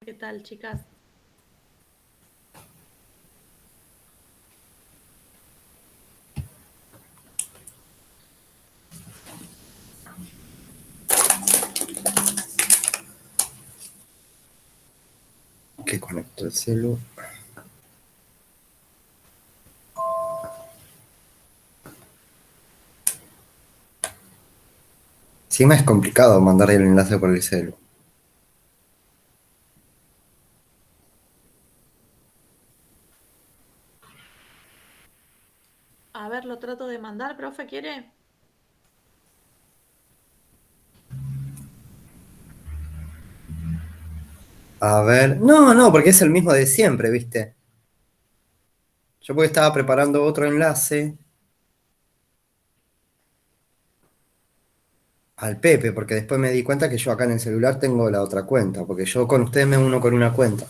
¿Qué tal, chicas? Que conecto el celu. Encima es complicado mandar el enlace por el celu. A ver, lo trato de mandar, profe, ¿quiere? A ver. No, porque es el mismo de siempre, ¿viste? Yo porque estaba preparando otro enlace al Pepe, porque después me di cuenta que yo acá en el celular tengo la otra cuenta, porque yo con ustedes me uno con una cuenta.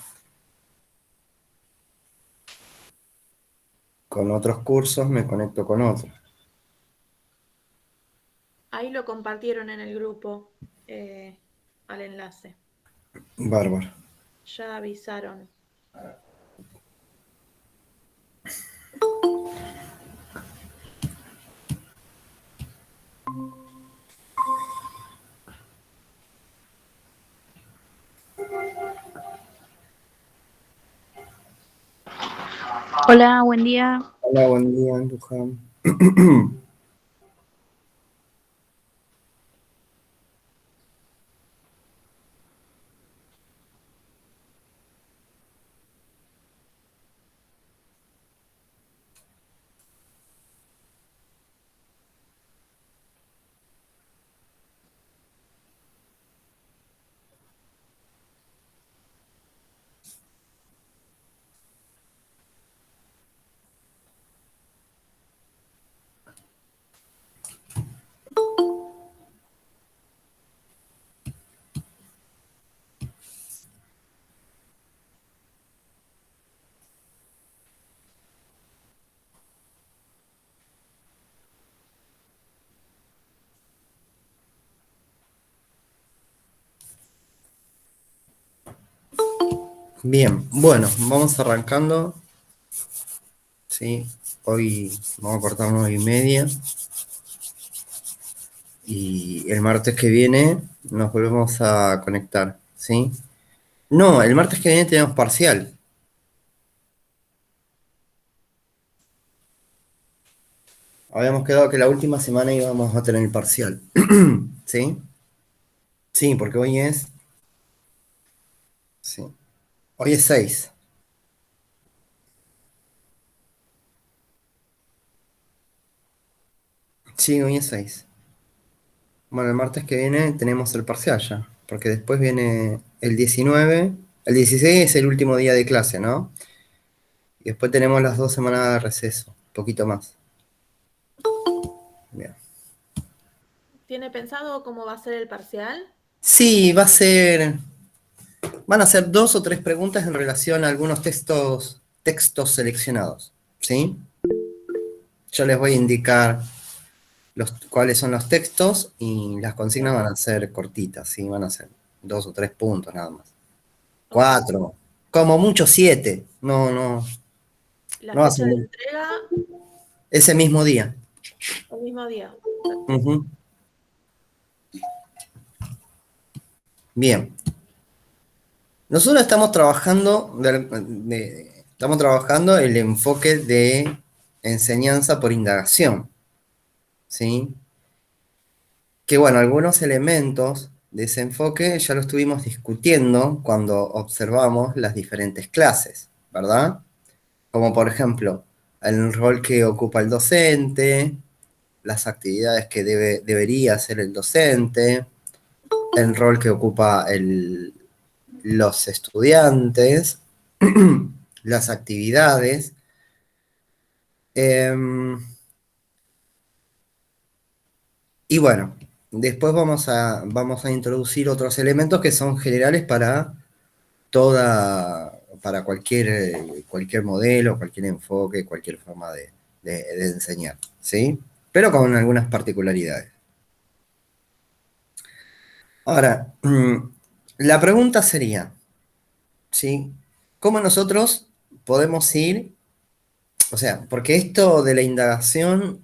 Con otros cursos me conecto con otro. Ahí lo compartieron en el grupo, al enlace. Bárbaro. Ya avisaron. Hola, buen día. Hola, buen día, Luján. Bien, bueno, vamos arrancando. Sí, hoy vamos a cortar 9:30. Y el martes que viene nos volvemos a conectar, ¿sí? No, el martes que viene tenemos parcial. Habíamos quedado que la última semana íbamos a tener el parcial. ¿Sí? Sí, porque hoy es. Sí. Hoy es 6. Sí, hoy es 6. Bueno, el martes que viene tenemos el parcial ya. Porque después viene el 19. El 16 es el último día de clase, ¿no? Y después tenemos las 2 semanas de receso. Un poquito más. Bien. ¿Tiene pensado cómo va a ser el parcial? Sí, va a ser. Van a ser 2 o 3 preguntas en relación a algunos textos seleccionados, ¿sí? Yo les voy a indicar cuáles son los textos y las consignas Bien, van a ser cortitas, ¿sí? Van a ser 2 o 3 puntos nada más. ok. 4, como mucho 7. No, no, La no hace fecha de mucho. entrega, Ese mismo día. el mismo día. Perfecto. Ujú. Bien. Nosotros estamos trabajando, estamos trabajando el enfoque de enseñanza por indagación, ¿sí? Que bueno, algunos elementos de ese enfoque ya lo estuvimos discutiendo cuando observamos las diferentes clases, ¿verdad? Como por ejemplo, el rol que ocupa el docente, las actividades que debería hacer el docente, el rol que ocupa los estudiantes, las actividades. em, y bueno, después vamos a introducir otros elementos que son generales para cualquier modelo, cualquier enfoque, cualquier forma de enseñar, ¿sí? Pero con algunas particularidades. Ahora, la pregunta sería, ¿sí? ¿Cómo nosotros podemos ir? O sea, porque esto de la indagación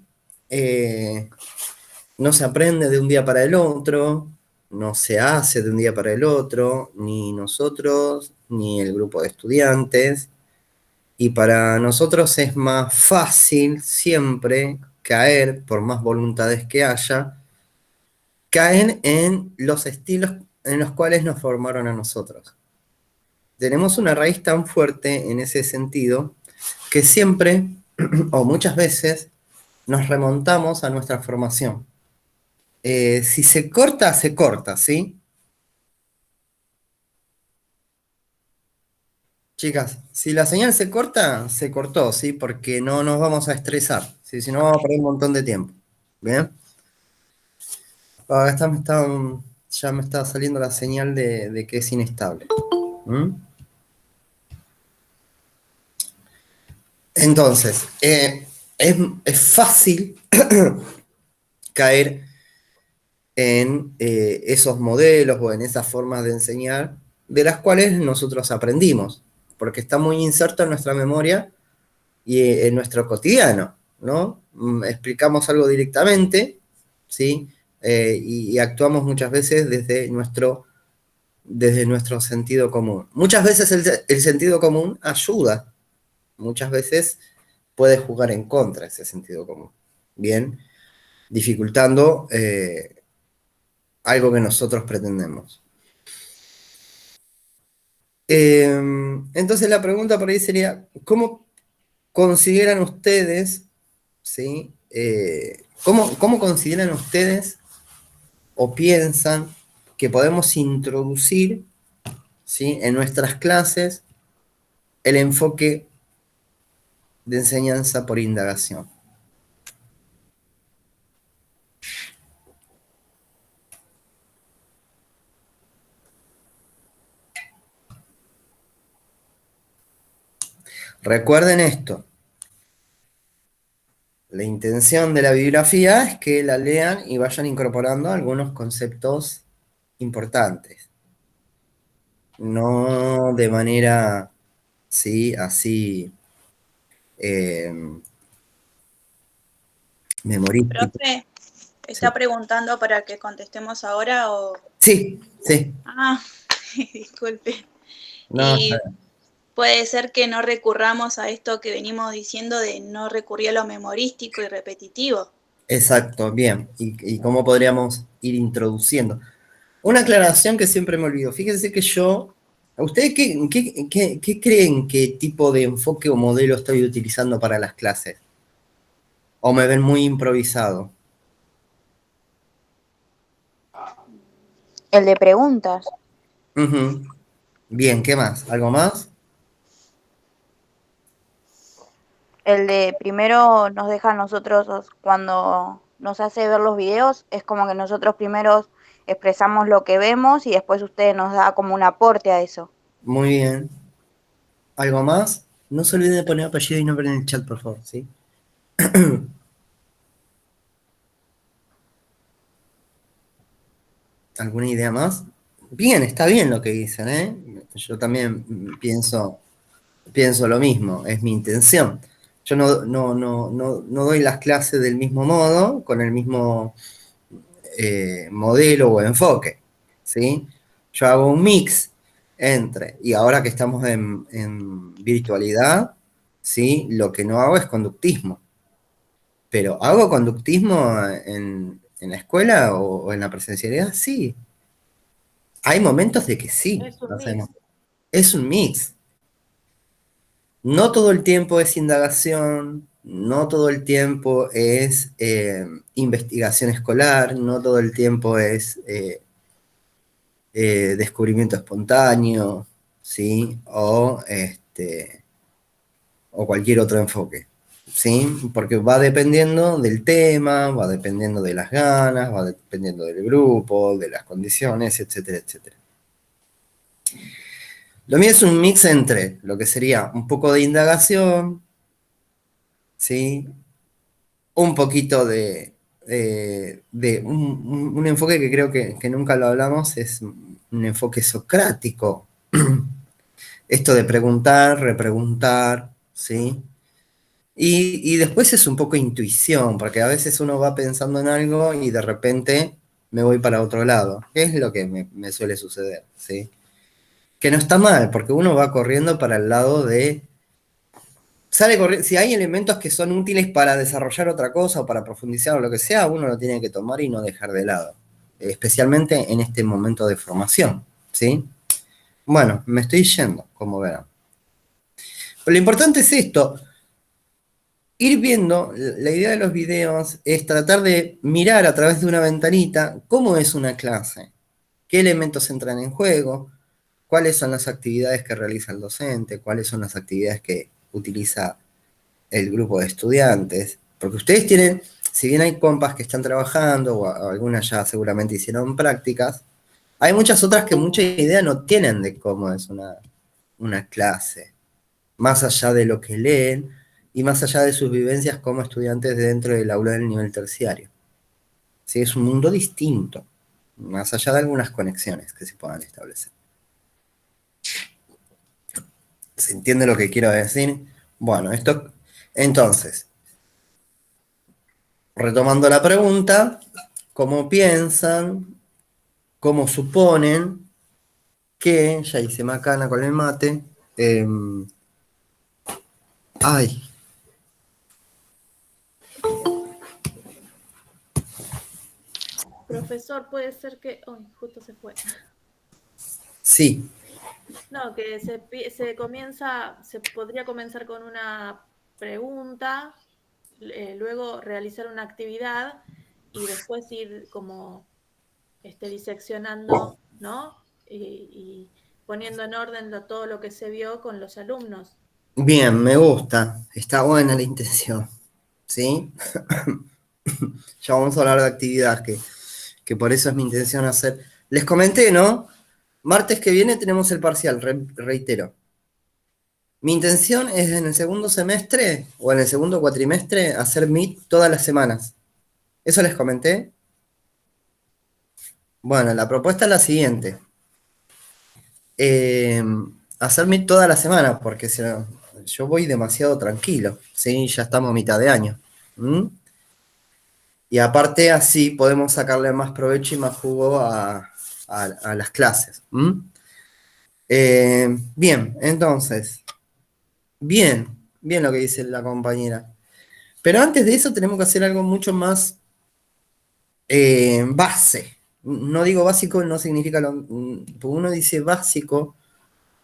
no se aprende de un día para el otro, no se hace de un día para el otro, ni nosotros, ni el grupo de estudiantes. Y para nosotros es más fácil siempre caer, por más voluntades que haya, caen en los estilos en los cuales nos formaron a nosotros. Tenemos una raíz tan fuerte en ese sentido que siempre, o muchas veces, nos remontamos a nuestra formación. Si se corta, ¿sí? Chicas, si la señal se corta, se cortó, ¿sí? Porque no nos vamos a estresar, ¿sí? Si no vamos a perder un montón de tiempo. ¿Bien? Ya me está saliendo la señal de que es inestable. ¿Mm? Entonces, es fácil caer en esos modelos o en esas formas de enseñar de las cuales nosotros aprendimos, porque está muy inserto en nuestra memoria y en nuestro cotidiano, ¿no? Explicamos algo directamente, ¿sí? Y actuamos muchas veces desde nuestro sentido común. Muchas veces el sentido común ayuda, muchas veces puede jugar en contra ese sentido común, ¿bien? Dificultando algo que nosotros pretendemos. Entonces la pregunta por ahí sería, ¿cómo consideran ustedes, ¿sí? ¿Cómo consideran ustedes o piensan que podemos introducir, ¿sí? En nuestras clases el enfoque de enseñanza por indagación? Recuerden esto, la intención de la bibliografía es que la lean y vayan incorporando algunos conceptos importantes, no de manera, sí, así eh, memorística. Profe, Sí, ¿está preguntando para que contestemos ahora o...? sí, sí. Ah, disculpe. No, Y puede ser que no recurramos a esto que venimos diciendo de no recurrir a lo memorístico y repetitivo. exacto, bien. ¿Y cómo podríamos ir introduciendo? Una aclaración que siempre me olvido. Fíjense que yo, ¿ustedes qué creen qué tipo de enfoque o modelo estoy utilizando para las clases? ¿O me ven muy improvisado? El de preguntas. Ujú. Bien, ¿qué más? ¿Algo más? El de primero nos deja a nosotros, cuando nos hace ver los videos, es como que nosotros primero expresamos lo que vemos y después usted nos da como un aporte a eso. Muy bien. ¿Algo más? No se olviden de poner apellido y nombre en el chat, por favor, ¿sí? ¿Alguna idea más? Bien, está bien lo que dicen, ¿eh? Yo también pienso lo mismo, es mi intención. Yo no doy las clases del mismo modo, con el mismo modelo o enfoque, ¿sí? Yo hago un mix entre, y ahora que estamos en virtualidad, ¿sí? Lo que no hago es conductismo, pero ¿hago conductismo en la escuela o en la presencialidad? Sí. Hay momentos de que sí, Es un lo hacemos. mix. Es un mix. No todo el tiempo es indagación, no todo el tiempo es investigación escolar, no todo el tiempo es descubrimiento espontáneo, ¿sí? O cualquier otro enfoque, ¿sí? Porque va dependiendo del tema, va dependiendo de las ganas, va dependiendo del grupo, de las condiciones, etcétera, etcétera. Lo mío es un mix entre lo que sería un poco de indagación, ¿sí? Un poquito de un enfoque que creo que nunca lo hablamos, es un enfoque socrático, esto de preguntar, repreguntar, ¿sí? Y después es un poco intuición, porque a veces uno va pensando en algo y de repente me voy para otro lado. Es lo que me suele suceder, ¿sí? Que no está mal, porque uno va corriendo para el lado de... Si hay elementos que son útiles para desarrollar otra cosa o para profundizar o lo que sea, uno lo tiene que tomar y no dejar de lado. Especialmente en este momento de formación, ¿sí? Bueno, me estoy yendo, como verán. Pero lo importante es esto, ir viendo, la idea de los videos es tratar de mirar a través de una ventanita cómo es una clase, qué elementos entran en juego, cuáles son las actividades que realiza el docente, cuáles son las actividades que utiliza el grupo de estudiantes, porque ustedes tienen, si bien hay compas que están trabajando, o algunas ya seguramente hicieron prácticas, hay muchas otras que mucha idea no tienen de cómo es una clase, más allá de lo que leen y más allá de sus vivencias como estudiantes dentro del aula del nivel terciario. Sí, es un mundo distinto, más allá de algunas conexiones que se puedan establecer. ¿Se entiende lo que quiero decir? Bueno, esto, entonces, retomando la pregunta, ¿cómo piensan, cómo suponen que, ya hice macana con el mate, ay, Profesor, puede ser que... Uy, justo se fue. sí, No, que se comienza, se podría comenzar con una pregunta, luego realizar una actividad y después ir como diseccionando, ¿no? Y poniendo en orden todo lo que se vio con los alumnos. bien, me gusta, está buena la intención, ¿sí? Ya vamos a hablar de actividad, que por eso es mi intención hacer. Les comenté, ¿no? Martes que viene tenemos el parcial, reitero. Mi intención es en el segundo semestre o en el segundo cuatrimestre hacer Meet todas las semanas. ¿Eso les comenté? Bueno, la propuesta es la siguiente. Eh, hacer Meet toda la semana, porque yo voy demasiado tranquilo, ¿sí? Ya estamos a mitad de año. ¿Mm? Y aparte así podemos sacarle más provecho y más jugo a las clases. ¿Mm? Bien, entonces, bien lo que dice la compañera. Pero antes de eso tenemos que hacer algo mucho más base. No digo básico, no significa porque uno dice básico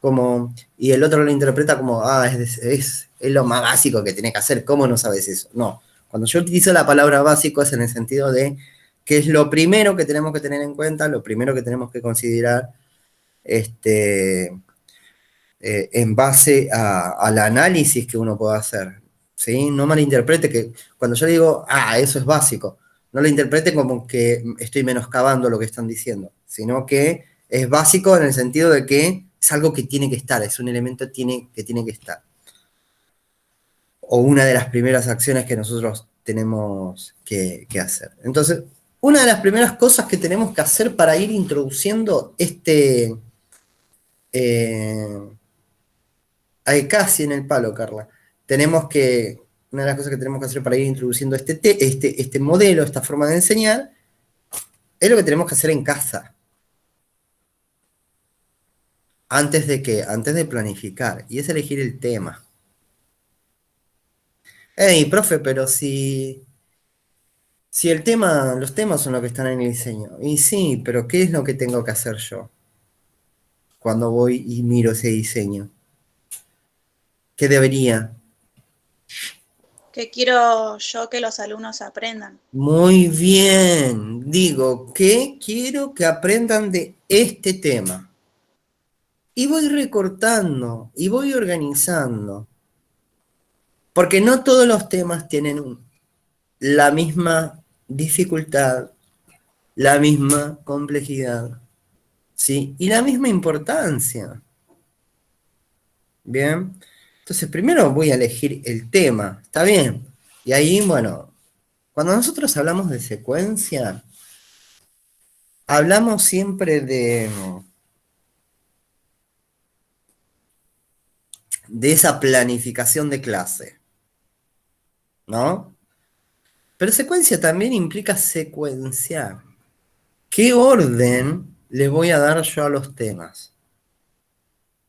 como, y el otro lo interpreta como, es lo más básico que tenés que hacer, ¿cómo no sabes eso? No, cuando yo utilizo la palabra básico es en el sentido de que es lo primero que tenemos que tener en cuenta, lo primero que tenemos que considerar, en base al análisis que uno pueda hacer. ¿Sí? No malinterprete que cuando yo digo, eso es básico, no lo interprete como que estoy menoscabando lo que están diciendo, sino que es básico en el sentido de que es algo que tiene que estar, es un elemento que tiene que estar. O una de las primeras acciones que nosotros tenemos que hacer. Entonces, una de las primeras cosas que tenemos que hacer para ir introduciendo eh, Ahí casi en el palo, Carla. Una de las cosas que tenemos que hacer para ir introduciendo este modelo, esta forma de enseñar, es lo que tenemos que hacer en casa. ¿Antes de qué? Antes de planificar. Y es elegir el tema. Hey, profe, pero si los temas son los que están en el diseño. Y sí, pero ¿qué es lo que tengo que hacer yo cuando voy y miro ese diseño? ¿Qué debería? Que quiero yo que los alumnos aprendan. Muy bien. Digo, ¿qué quiero que aprendan de este tema? Y voy recortando y voy organizando. Porque no todos los temas tienen la misma dificultad, la misma complejidad, ¿sí? Y la misma importancia. Bien. Entonces, primero voy a elegir el tema. ¿Está bien? Y ahí, bueno, cuando nosotros hablamos de secuencia, hablamos siempre de esa planificación de clase, ¿no? Pero secuencia también implica secuenciar. ¿Qué orden le voy a dar yo a los temas?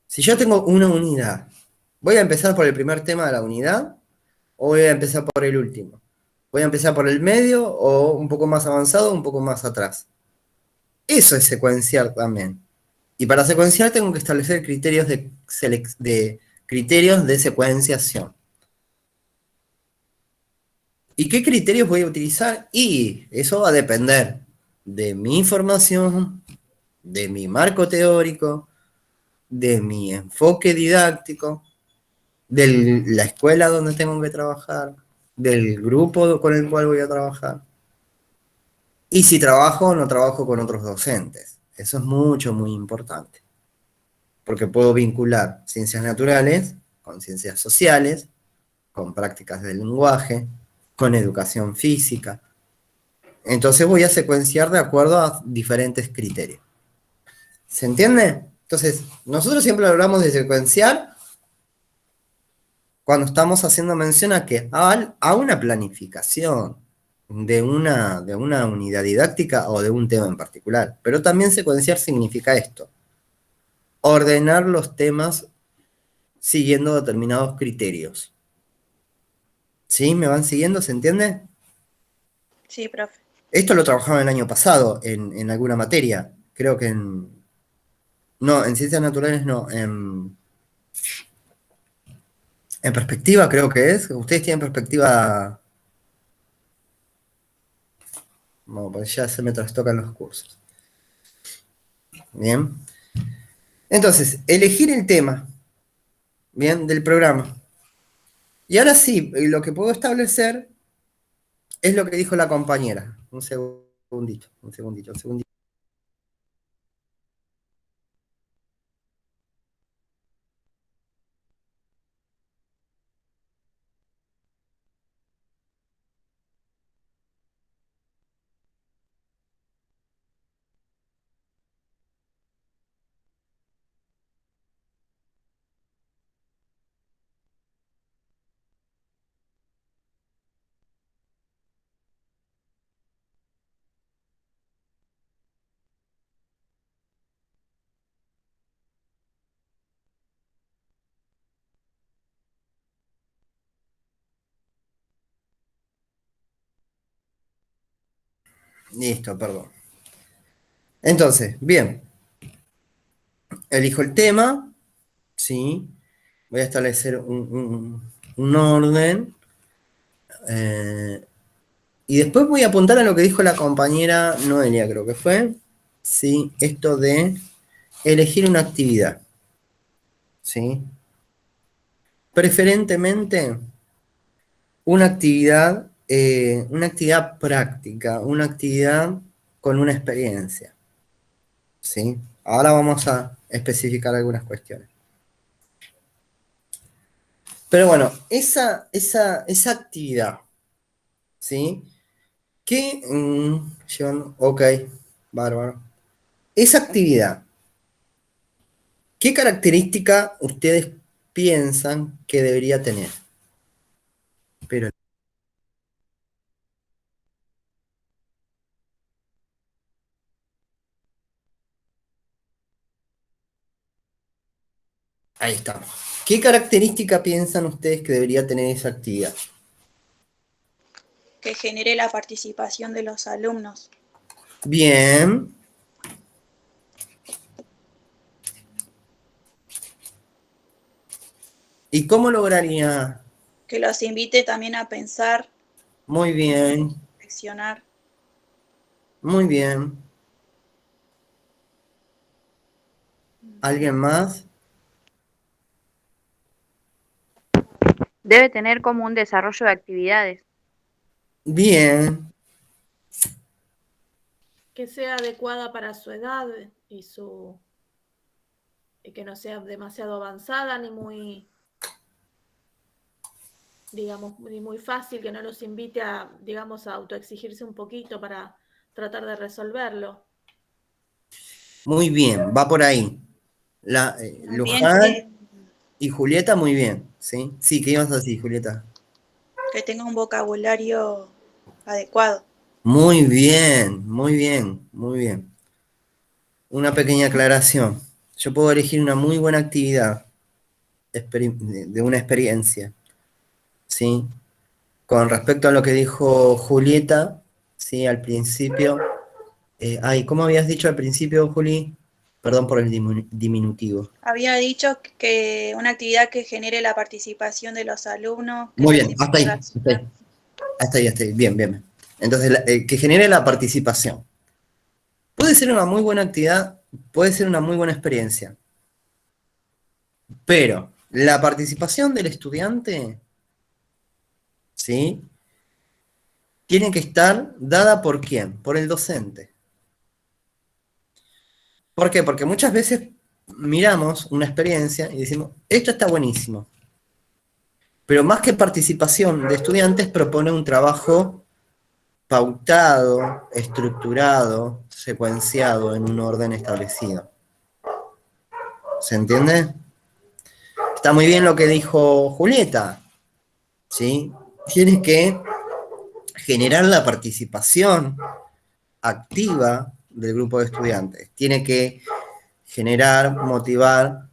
Si yo tengo una unidad, ¿voy a empezar por el primer tema de la unidad o voy a empezar por el último? ¿Voy a empezar por el medio o un poco más avanzado o un poco más atrás? Eso es secuenciar también. Y para secuenciar tengo que establecer criterios criterios de secuenciación. ¿Y qué criterios voy a utilizar? Y eso va a depender de mi información, de mi marco teórico, de mi enfoque didáctico, de la escuela donde tengo que trabajar, del grupo con el cual voy a trabajar. Y si trabajo o no trabajo con otros docentes. Eso es muy importante. Porque puedo vincular ciencias naturales con ciencias sociales, con prácticas del lenguaje, con educación física. Entonces voy a secuenciar de acuerdo a diferentes criterios. ¿Se entiende? Entonces, nosotros siempre hablamos de secuenciar cuando estamos haciendo mención a que a una planificación de una unidad didáctica o de un tema en particular. Pero también secuenciar significa esto: ordenar los temas siguiendo determinados criterios. ¿Sí? ¿Me van siguiendo? ¿Se entiende? Sí, profe. Esto lo trabajaba el año pasado en alguna materia. Creo que no, en ciencias naturales no. En perspectiva creo que es. Ustedes tienen perspectiva. Bueno, pues ya se me trastocan los cursos. Bien. Entonces, elegir el tema, bien, del programa. Y ahora sí, lo que puedo establecer es lo que dijo la compañera. Un segundito, un segundito, un segundito. Listo, perdón. Entonces, bien, elijo el tema, ¿sí? Voy a establecer un orden. Y después voy a apuntar a lo que dijo la compañera Noelia, creo que fue. Sí, esto de elegir una actividad. ¿Sí? Preferentemente una actividad práctica, una actividad con una experiencia. ¿Sí? Ahora vamos a especificar algunas cuestiones. Pero bueno, esa actividad, ¿sí? Que ok, bárbaro. Esa actividad, ¿qué característica ustedes piensan que debería tener? Pero ahí estamos. ¿Qué característica piensan ustedes que debería tener esa actividad? Que genere la participación de los alumnos. Bien. ¿Y cómo lograría? Que los invite también a pensar, Muy bien, reflexionar. muy bien. ¿Alguien más? Debe tener como un desarrollo de actividades. Bien, Que sea adecuada para su edad y que no sea demasiado avanzada ni muy, digamos, ni muy fácil, que no los invite a, digamos, a autoexigirse un poquito para tratar de resolverlo. muy bien, va por ahí. También Luján, Y Julieta, muy bien, ¿sí? Sí, ¿qué ibas a decir, Julieta? Que tenga un vocabulario adecuado. Muy bien, muy bien, muy bien. Una pequeña aclaración. Yo puedo elegir una muy buena actividad de una experiencia, ¿sí? Con respecto a lo que dijo Julieta, ¿sí? Al principio. ¿Cómo habías dicho al principio, Juli? Perdón por el diminutivo. Había dicho que una actividad que genere la participación de los alumnos, que Muy sea bien, hasta ahí, hasta simulación. ahí. Hasta ahí, hasta ahí. Bien, bien, bien. Entonces, que genere la participación. Puede ser una muy buena actividad, puede ser una muy buena experiencia, pero la participación del estudiante, ¿sí? Tiene que estar dada por quién, por el docente. ¿Por qué? Porque muchas veces miramos una experiencia y decimos, esto está buenísimo, pero más que participación de estudiantes propone un trabajo pautado, estructurado, secuenciado en un orden establecido. ¿Se entiende? Está muy bien lo que dijo Julieta, ¿sí? Tiene que generar la participación activa del grupo de estudiantes. Tiene que generar, motivar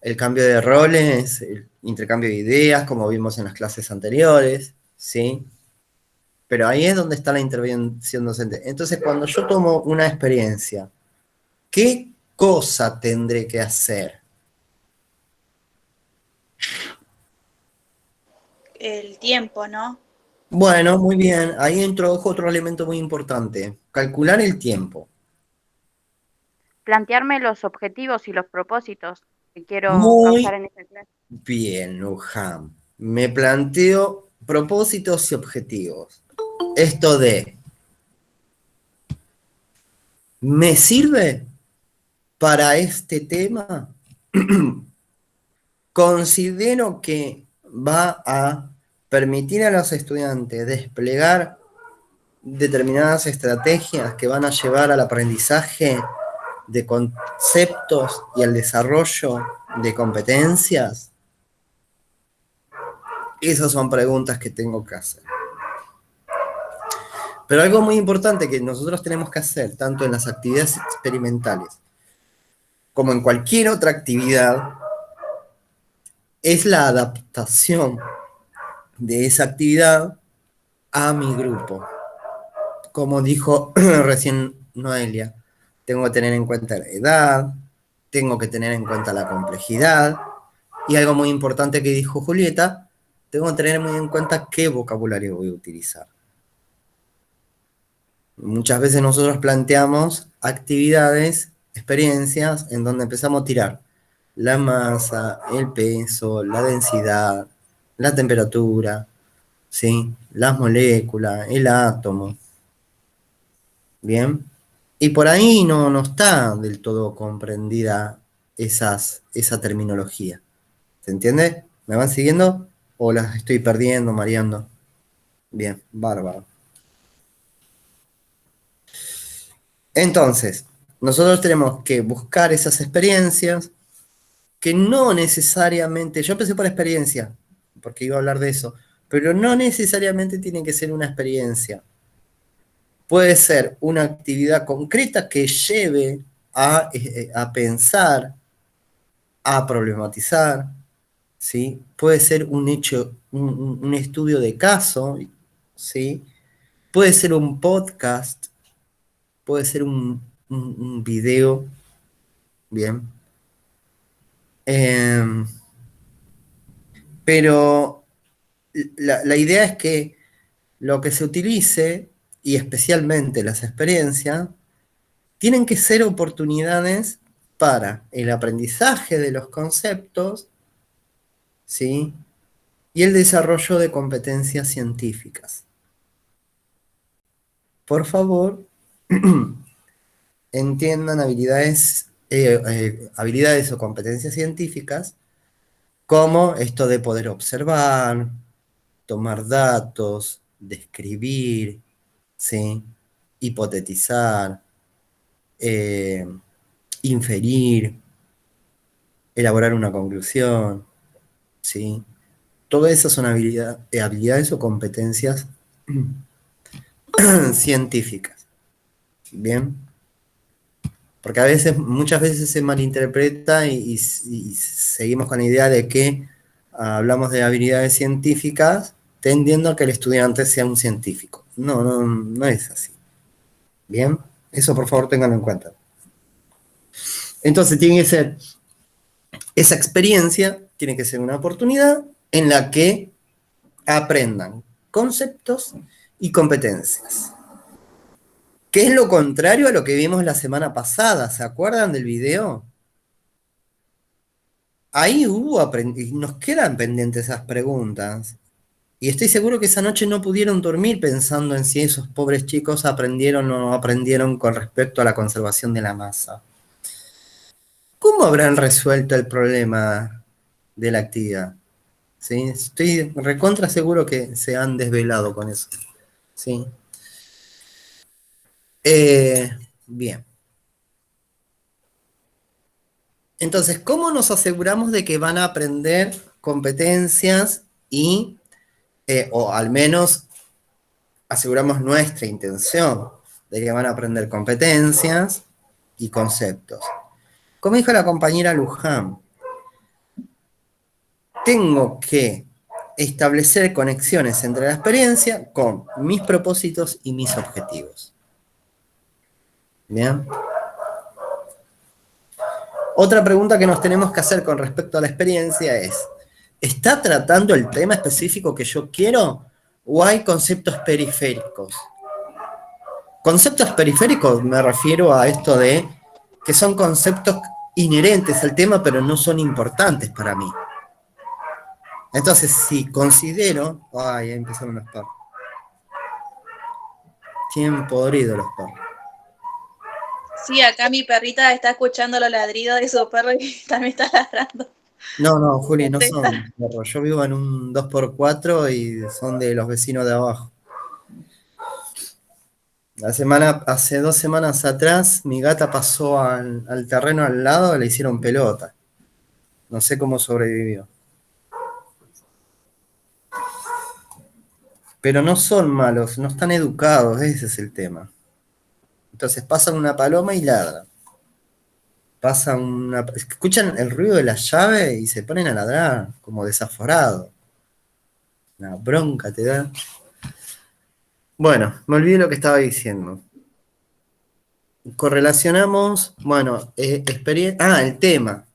el cambio de roles, el intercambio de ideas, como vimos en las clases anteriores, ¿sí? Pero ahí es donde está la intervención docente. Entonces, cuando yo tomo una experiencia, ¿qué cosa tendré que hacer? El tiempo, ¿no? Bueno, muy bien. Ahí introdujo otro elemento muy importante. Calcular el tiempo. Plantearme los objetivos y los propósitos que quiero causar Muy en esta clase. bien, Luján. Me planteo propósitos y objetivos. Esto de, ¿me sirve para este tema? Considero que va a permitir a los estudiantes desplegar determinadas estrategias que van a llevar al aprendizaje de conceptos y al desarrollo de competencias. Esas son preguntas que tengo que hacer. Pero algo muy importante que nosotros tenemos que hacer, tanto en las actividades experimentales como en cualquier otra actividad, es la adaptación de esa actividad a mi grupo. Como dijo recién Noelia, tengo que tener en cuenta la edad, tengo que tener en cuenta la complejidad, y algo muy importante que dijo Julieta, tengo que tener muy en cuenta qué vocabulario voy a utilizar. Muchas veces nosotros planteamos actividades, experiencias, en donde empezamos a tirar la masa, el peso, la densidad, la temperatura, ¿sí? Las moléculas, el átomo, ¿bien? Y por ahí no está del todo comprendida esa terminología. ¿Se entiende? ¿Me van siguiendo? ¿O las estoy perdiendo, mareando? Bien, bárbaro. Entonces, nosotros tenemos que buscar esas experiencias que no necesariamente, yo empecé por experiencia, porque iba a hablar de eso, pero no necesariamente tiene que ser una experiencia. Puede ser una actividad concreta que lleve a pensar, a problematizar, ¿sí? Puede ser un hecho, un estudio de caso, ¿sí? Puede ser un podcast, puede ser un video, ¿bien? Em, pero la idea es que lo que se utilice, y especialmente las experiencias, tienen que ser oportunidades para el aprendizaje de los conceptos, ¿sí? Y el desarrollo de competencias científicas. Por favor, entiendan habilidades o competencias científicas como esto de poder observar, tomar datos, describir, ¿sí? Hipotetizar, eh, inferir, elaborar una conclusión, ¿sí? Todas esas son habilidades o competencias científicas, ¿bien? Porque muchas veces se malinterpreta y seguimos con la idea de que hablamos de habilidades científicas tendiendo a que el estudiante sea un científico. No es así. ¿Bien? Eso por favor ténganlo en cuenta. Entonces tiene que ser, esa experiencia tiene que ser una oportunidad en la que aprendan conceptos y competencias. ¿Qué es lo contrario a lo que vimos la semana pasada? ¿Se acuerdan del video? Ahí nos quedan pendientes esas preguntas. Y estoy seguro que esa noche no pudieron dormir pensando en si esos pobres chicos aprendieron o no aprendieron con respecto a la conservación de la masa. ¿Cómo habrán resuelto el problema de la actividad? ¿Sí? Estoy recontra seguro que se han desvelado con eso. ¿Sí? Bien. Entonces, ¿cómo nos aseguramos de que van a aprender competencias y, o al menos aseguramos nuestra intención de que van a aprender competencias y conceptos? Como dijo la compañera Luján, tengo que establecer conexiones entre la experiencia con mis propósitos y mis objetivos. ¿Bien? Otra pregunta que nos tenemos que hacer con respecto a la experiencia es, ¿está tratando el tema específico que yo quiero o hay conceptos periféricos? Conceptos periféricos me refiero a esto de que son conceptos inherentes al tema pero no son importantes para mí. Entonces, si considero... Ay, ya empezaron los perros. Tienen podrido los perros. Sí, acá mi perrita está escuchando los ladridos de su perro y también está ladrando. No, Juli, no Contesta. son perros. Yo vivo en un 2x4 y son de los vecinos de abajo. Hace 2 semanas atrás, mi gata pasó al terreno al lado, le hicieron pelota. No sé cómo sobrevivió. Pero no son malos, no están educados, ese es el tema. Entonces pasan una paloma y ladran. Escuchan el ruido de la llave y se ponen a ladrar, como desaforados. Una bronca te da. Bueno, me olvidé lo que estaba diciendo. Correlacionamos, bueno, el tema.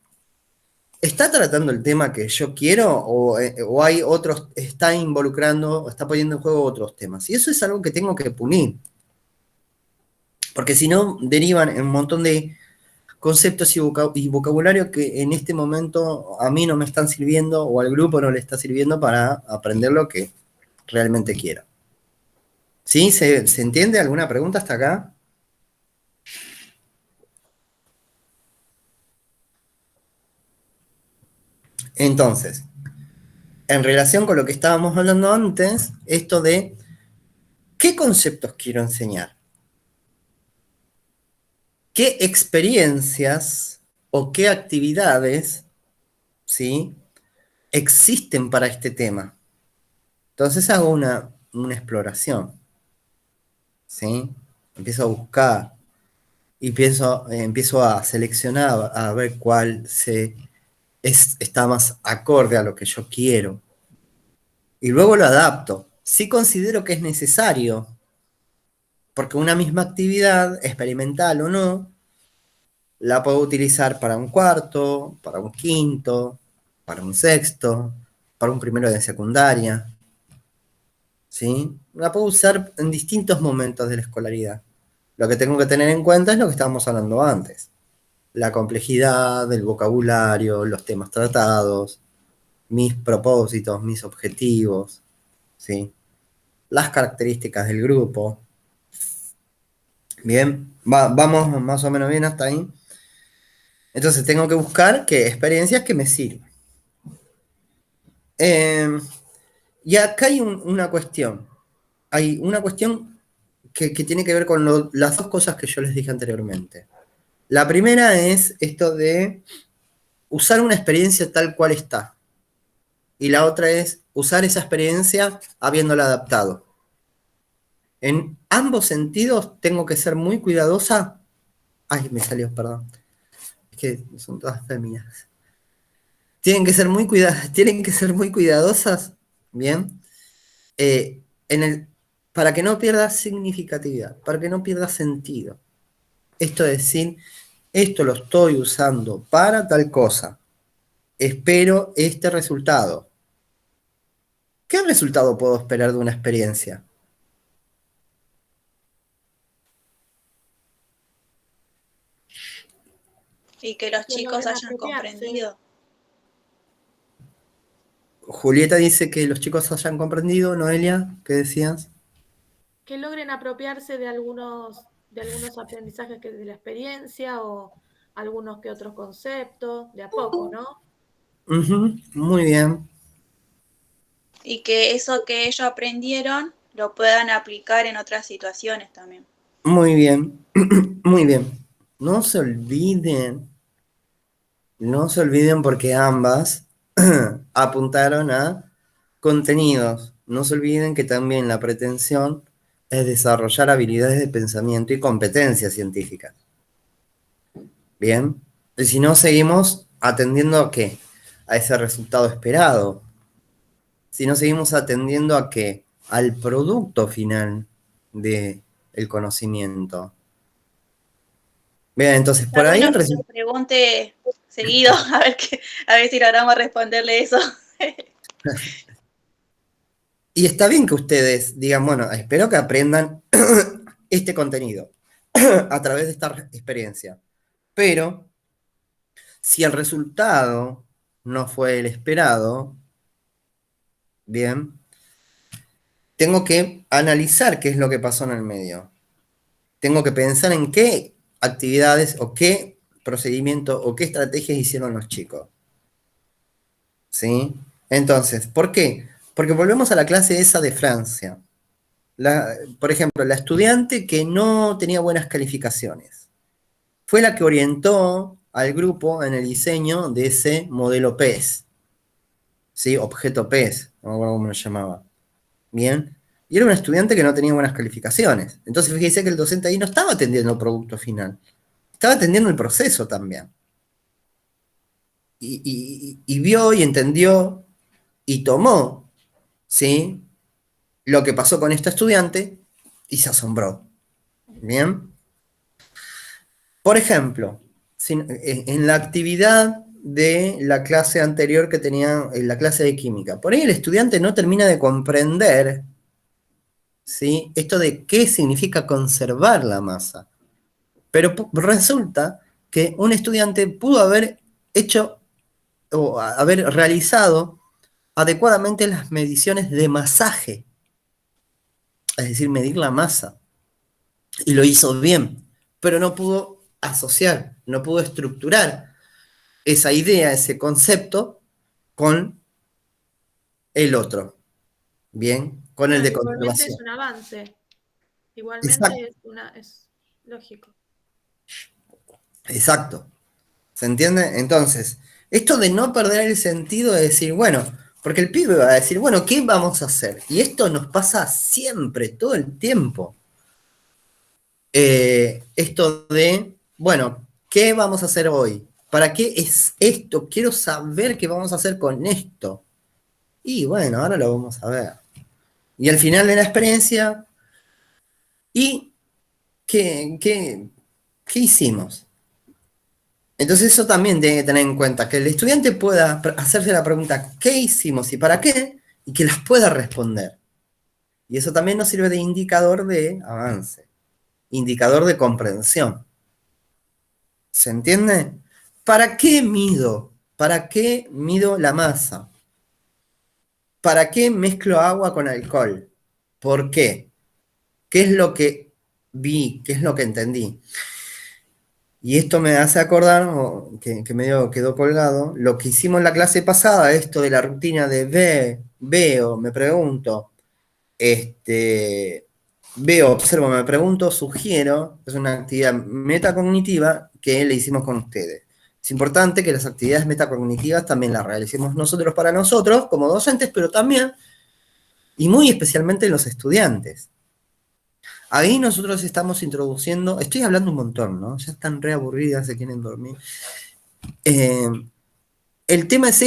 ¿Está tratando el tema que yo quiero o hay otros, está involucrando, está poniendo en juego otros temas? Y eso es algo que tengo que punir. Porque si no, derivan en un montón de conceptos y vocabulario que en este momento a mí no me están sirviendo o al grupo no le está sirviendo para aprender lo que realmente quiero. ¿Sí? ¿Se entiende alguna pregunta hasta acá? Entonces, en relación con lo que estábamos hablando antes, esto de ¿qué conceptos quiero enseñar? ¿Qué experiencias o qué actividades, ¿sí?, existen para este tema? Entonces hago una exploración, ¿sí? Empiezo a buscar y empiezo a seleccionar, a ver cuál está más acorde a lo que yo quiero. Y luego lo adapto. Sí considero que es necesario, porque una misma actividad, experimental o no, la puedo utilizar para un cuarto, para un quinto, para un sexto, para un primero de secundaria. ¿Sí? La puedo usar en distintos momentos de la escolaridad. Lo que tengo que tener en cuenta es lo que estábamos hablando antes. La complejidad del vocabulario, los temas tratados, mis propósitos, mis objetivos, ¿sí?, las características del grupo. Bien, vamos más o menos bien hasta ahí. Entonces tengo que buscar experiencias que me sirvan. Y acá hay una cuestión. Hay una cuestión que tiene que ver con las dos cosas que yo les dije anteriormente. La primera es esto de usar una experiencia tal cual está. y la otra es usar esa experiencia habiéndola adaptado. En ambos sentidos tengo que ser muy cuidadosa. Ay, me salió, perdón. Es que son todas féminas. Tienen que ser muy cuidadosas, ¿bien? Eh, en el, para que no pierda significatividad, para que no pierda sentido. Esto es decir, esto lo estoy usando para tal cosa. Espero este resultado. ¿Qué resultado puedo esperar de una experiencia? Y que los Que chicos logren hayan apropiarse. comprendido. Julieta dice que los chicos hayan comprendido. Noelia, ¿qué decías? Que logren apropiarse de algunos aprendizajes de la experiencia o algunos que otros conceptos, de a poco, ¿no? Ujú, muy bien, Y que eso que ellos aprendieron lo puedan aplicar en otras situaciones también. muy bien, muy bien. No se olviden, no se olviden porque ambas apuntaron a contenidos. No se olviden que también la pretensión es desarrollar habilidades de pensamiento y competencias científicas. Bien, y si no seguimos atendiendo a qué, a ese resultado esperado. Si no seguimos atendiendo a qué, al producto final del conocimiento. Bien, entonces por Está ahí bueno el que nos pregunte seguido, a ver si logramos responderle eso. y está bien que ustedes digan, bueno, espero que aprendan este contenido a través de esta experiencia. Pero si el resultado no fue el esperado, bien, tengo que analizar qué es lo que pasó en el medio. Tengo que pensar en qué actividades o qué procedimiento o qué estrategias hicieron los chicos. ¿Sí? Entonces, ¿por qué? Porque volvemos a la clase esa de Francia. Por ejemplo, la estudiante que no tenía buenas calificaciones fue la que orientó al grupo en el diseño de ese modelo PES, ¿sí? Objeto PES, no me acuerdo cómo lo llamaba. Bien. Y era un estudiante que no tenía buenas calificaciones. Entonces, fíjese que el docente ahí no estaba atendiendo el producto final, estaba atendiendo el proceso también. Y vio y entendió y tomó, ¿sí? Lo que pasó con esta estudiante y se asombró. Bien. Por ejemplo, en la actividad de la clase anterior que tenía, en la clase de química, por ahí el estudiante no termina de comprender, ¿sí? Esto de qué significa conservar la masa. Pero resulta que un estudiante pudo haber hecho o haber realizado adecuadamente las mediciones de masaje, es decir, medir la masa, y lo hizo bien, pero no pudo asociar, no pudo estructurar esa idea, ese concepto con el otro, bien, con el Bueno, de igualmente es conservación. un avance. Exacto, Igualmente es lógico. exacto. ¿Se entiende? Entonces, esto de no perder el sentido de decir, bueno, porque el pibe va a decir, bueno, ¿qué vamos a hacer? Y esto nos pasa siempre, todo el tiempo. Esto de, bueno, ¿qué vamos a hacer hoy? ¿Para qué es esto? Quiero saber qué vamos a hacer con esto. Y bueno, ahora lo vamos a ver. Y al final de la experiencia, ¿y qué hicimos? Entonces eso también tiene que tener en cuenta, que el estudiante pueda hacerse la pregunta, ¿qué hicimos y para qué? Y que las pueda responder. Y eso también nos sirve de indicador de avance, indicador de comprensión. ¿Se entiende? ¿Para qué mido? ¿Para qué mido la masa? ¿Para qué mezclo agua con alcohol? ¿Por qué? ¿Qué es lo que vi? ¿Qué es lo que entendí? Y esto me hace acordar, que medio quedó colgado, lo que hicimos en la clase pasada, esto de la rutina de veo, me pregunto, veo, observo, me pregunto, sugiero, es una actividad metacognitiva que le hicimos con ustedes. Es importante que las actividades metacognitivas también las realicemos nosotros para nosotros, como docentes, pero también, y muy especialmente en los estudiantes. Ahí nosotros estamos introduciendo, estoy hablando un montón, ¿no? Ya están re aburridas, se quieren dormir. El tema es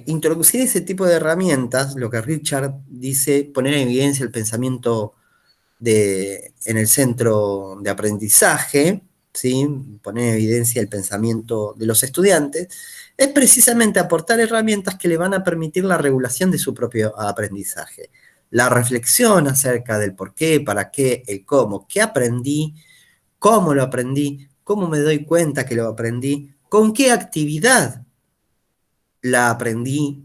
introducir ese tipo de herramientas, lo que Richard dice, poner en evidencia el pensamiento en el centro de aprendizaje, ¿sí? Poner en evidencia el pensamiento de los estudiantes, es precisamente aportar herramientas que le van a permitir la regulación de su propio aprendizaje. La reflexión acerca del por qué, para qué, el cómo, qué aprendí, cómo lo aprendí, cómo me doy cuenta que lo aprendí, con qué actividad la aprendí,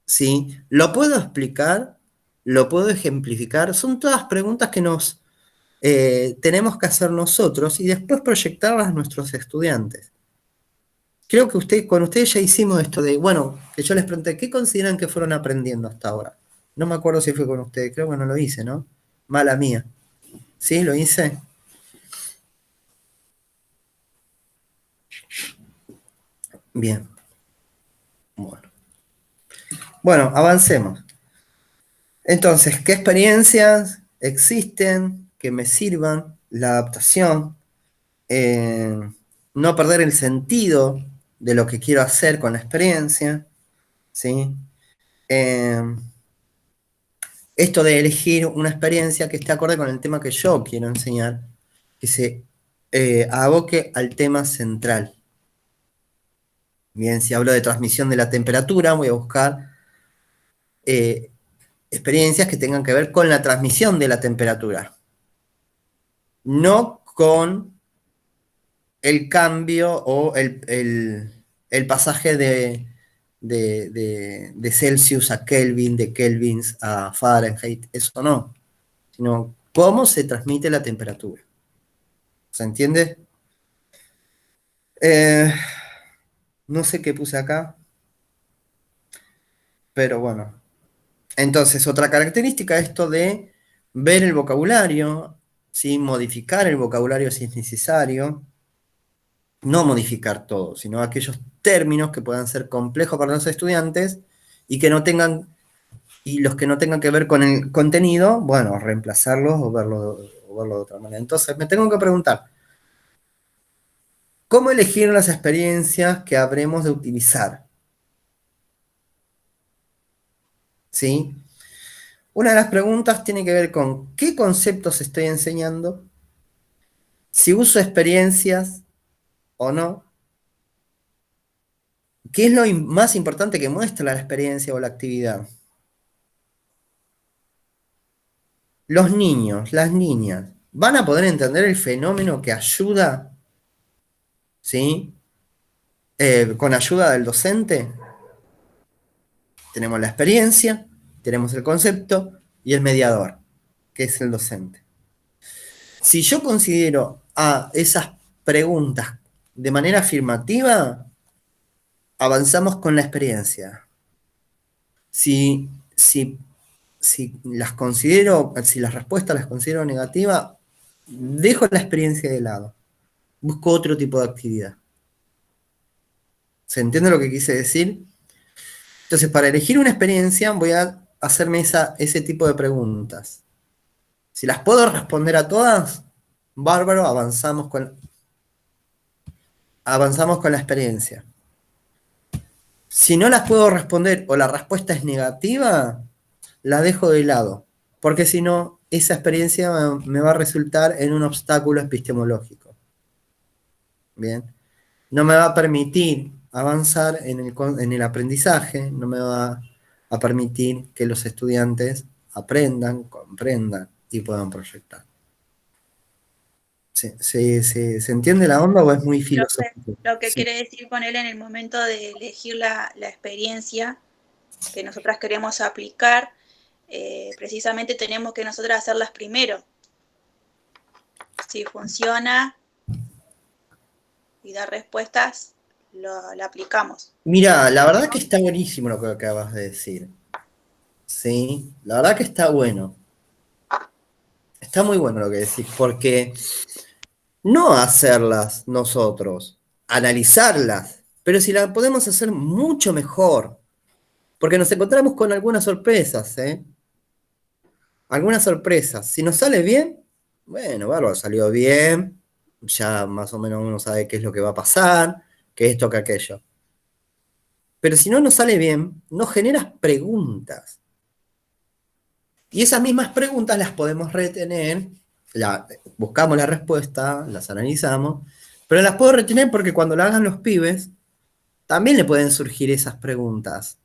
¿sí? ¿Lo puedo explicar? ¿Lo puedo ejemplificar? Son todas preguntas que nos tenemos que hacer nosotros y después proyectarlas a nuestros estudiantes. Creo que con ustedes ya hicimos esto de, bueno, que yo les pregunté, ¿qué consideran que fueron aprendiendo hasta ahora? No me acuerdo si fue con ustedes, creo que no lo hice, ¿no? Mala mía. ¿Sí? ¿Lo hice? Bien. Bueno, avancemos. Entonces, ¿qué experiencias existen que me sirvan? La adaptación, no perder el sentido de lo que quiero hacer con la experiencia, ¿sí? Esto de elegir una experiencia que esté acorde con el tema que yo quiero enseñar, que se aboque al tema central. Bien, si hablo de transmisión de la temperatura, voy a buscar experiencias que tengan que ver con la transmisión de la temperatura, no con el cambio o el pasaje de Celsius a Kelvin, de Kelvins a Fahrenheit, eso no, sino cómo se transmite la temperatura. ¿Se entiende? No sé qué puse acá, pero bueno. Entonces, otra característica, esto de ver el vocabulario, ¿sí? Modificar el vocabulario si es necesario, no modificar todo, sino aquellos términos que puedan ser complejos para los estudiantes y que no tengan, y los que no tengan que ver con el contenido, bueno, reemplazarlos o verlo de otra manera. Entonces, me tengo que preguntar, ¿cómo elegir las experiencias que habremos de utilizar? ¿Sí? Una de las preguntas tiene que ver con qué conceptos estoy enseñando, si uso experiencias o no, qué es lo más importante que muestra la experiencia o la actividad. Los niños, las niñas, ¿van a poder entender el fenómeno que ayuda, ¿sí? Con ayuda del docente? Tenemos la experiencia, tenemos el concepto y el mediador, que es el docente. Si yo considero a esas preguntas de manera afirmativa, avanzamos con la experiencia. Si las considero, si las respuestas las considero negativas, dejo la experiencia de lado. Busco otro tipo de actividad. ¿Se entiende lo que quise decir? Entonces, para elegir una experiencia, voy a hacerme ese tipo de preguntas. Si las puedo responder a todas, bárbaro, avanzamos con la experiencia. Si no las puedo responder o la respuesta es negativa, la dejo de lado, porque si no, esa experiencia me va a resultar en un obstáculo epistemológico. Bien, no me va a permitir avanzar en el aprendizaje, no me va a permitir que los estudiantes aprendan, comprendan y puedan proyectar. ¿Se entiende la onda o es muy filosófico? Lo que Sí. quiere decir ponerle en el momento de elegir la experiencia que nosotras queremos aplicar, precisamente tenemos que nosotras hacerlas primero. Si funciona y da respuestas, la aplicamos. Mira, la verdad que está buenísimo lo que acabas de decir. Sí, la verdad que está bueno. Está muy bueno lo que decís, porque no hacerlas nosotros, analizarlas, pero si la podemos hacer mucho mejor, porque nos encontramos con algunas sorpresas, ¿eh? Algunas sorpresas. Si nos sale bien, bueno, bárbaro, salió bien, ya más o menos uno sabe qué es lo que va a pasar, que esto, que aquello. Pero si no nos sale bien, nos generas preguntas. Y esas mismas preguntas las podemos retener, buscamos la respuesta, las analizamos, pero las puedo retener porque cuando la hagan los pibes, también le pueden surgir esas preguntas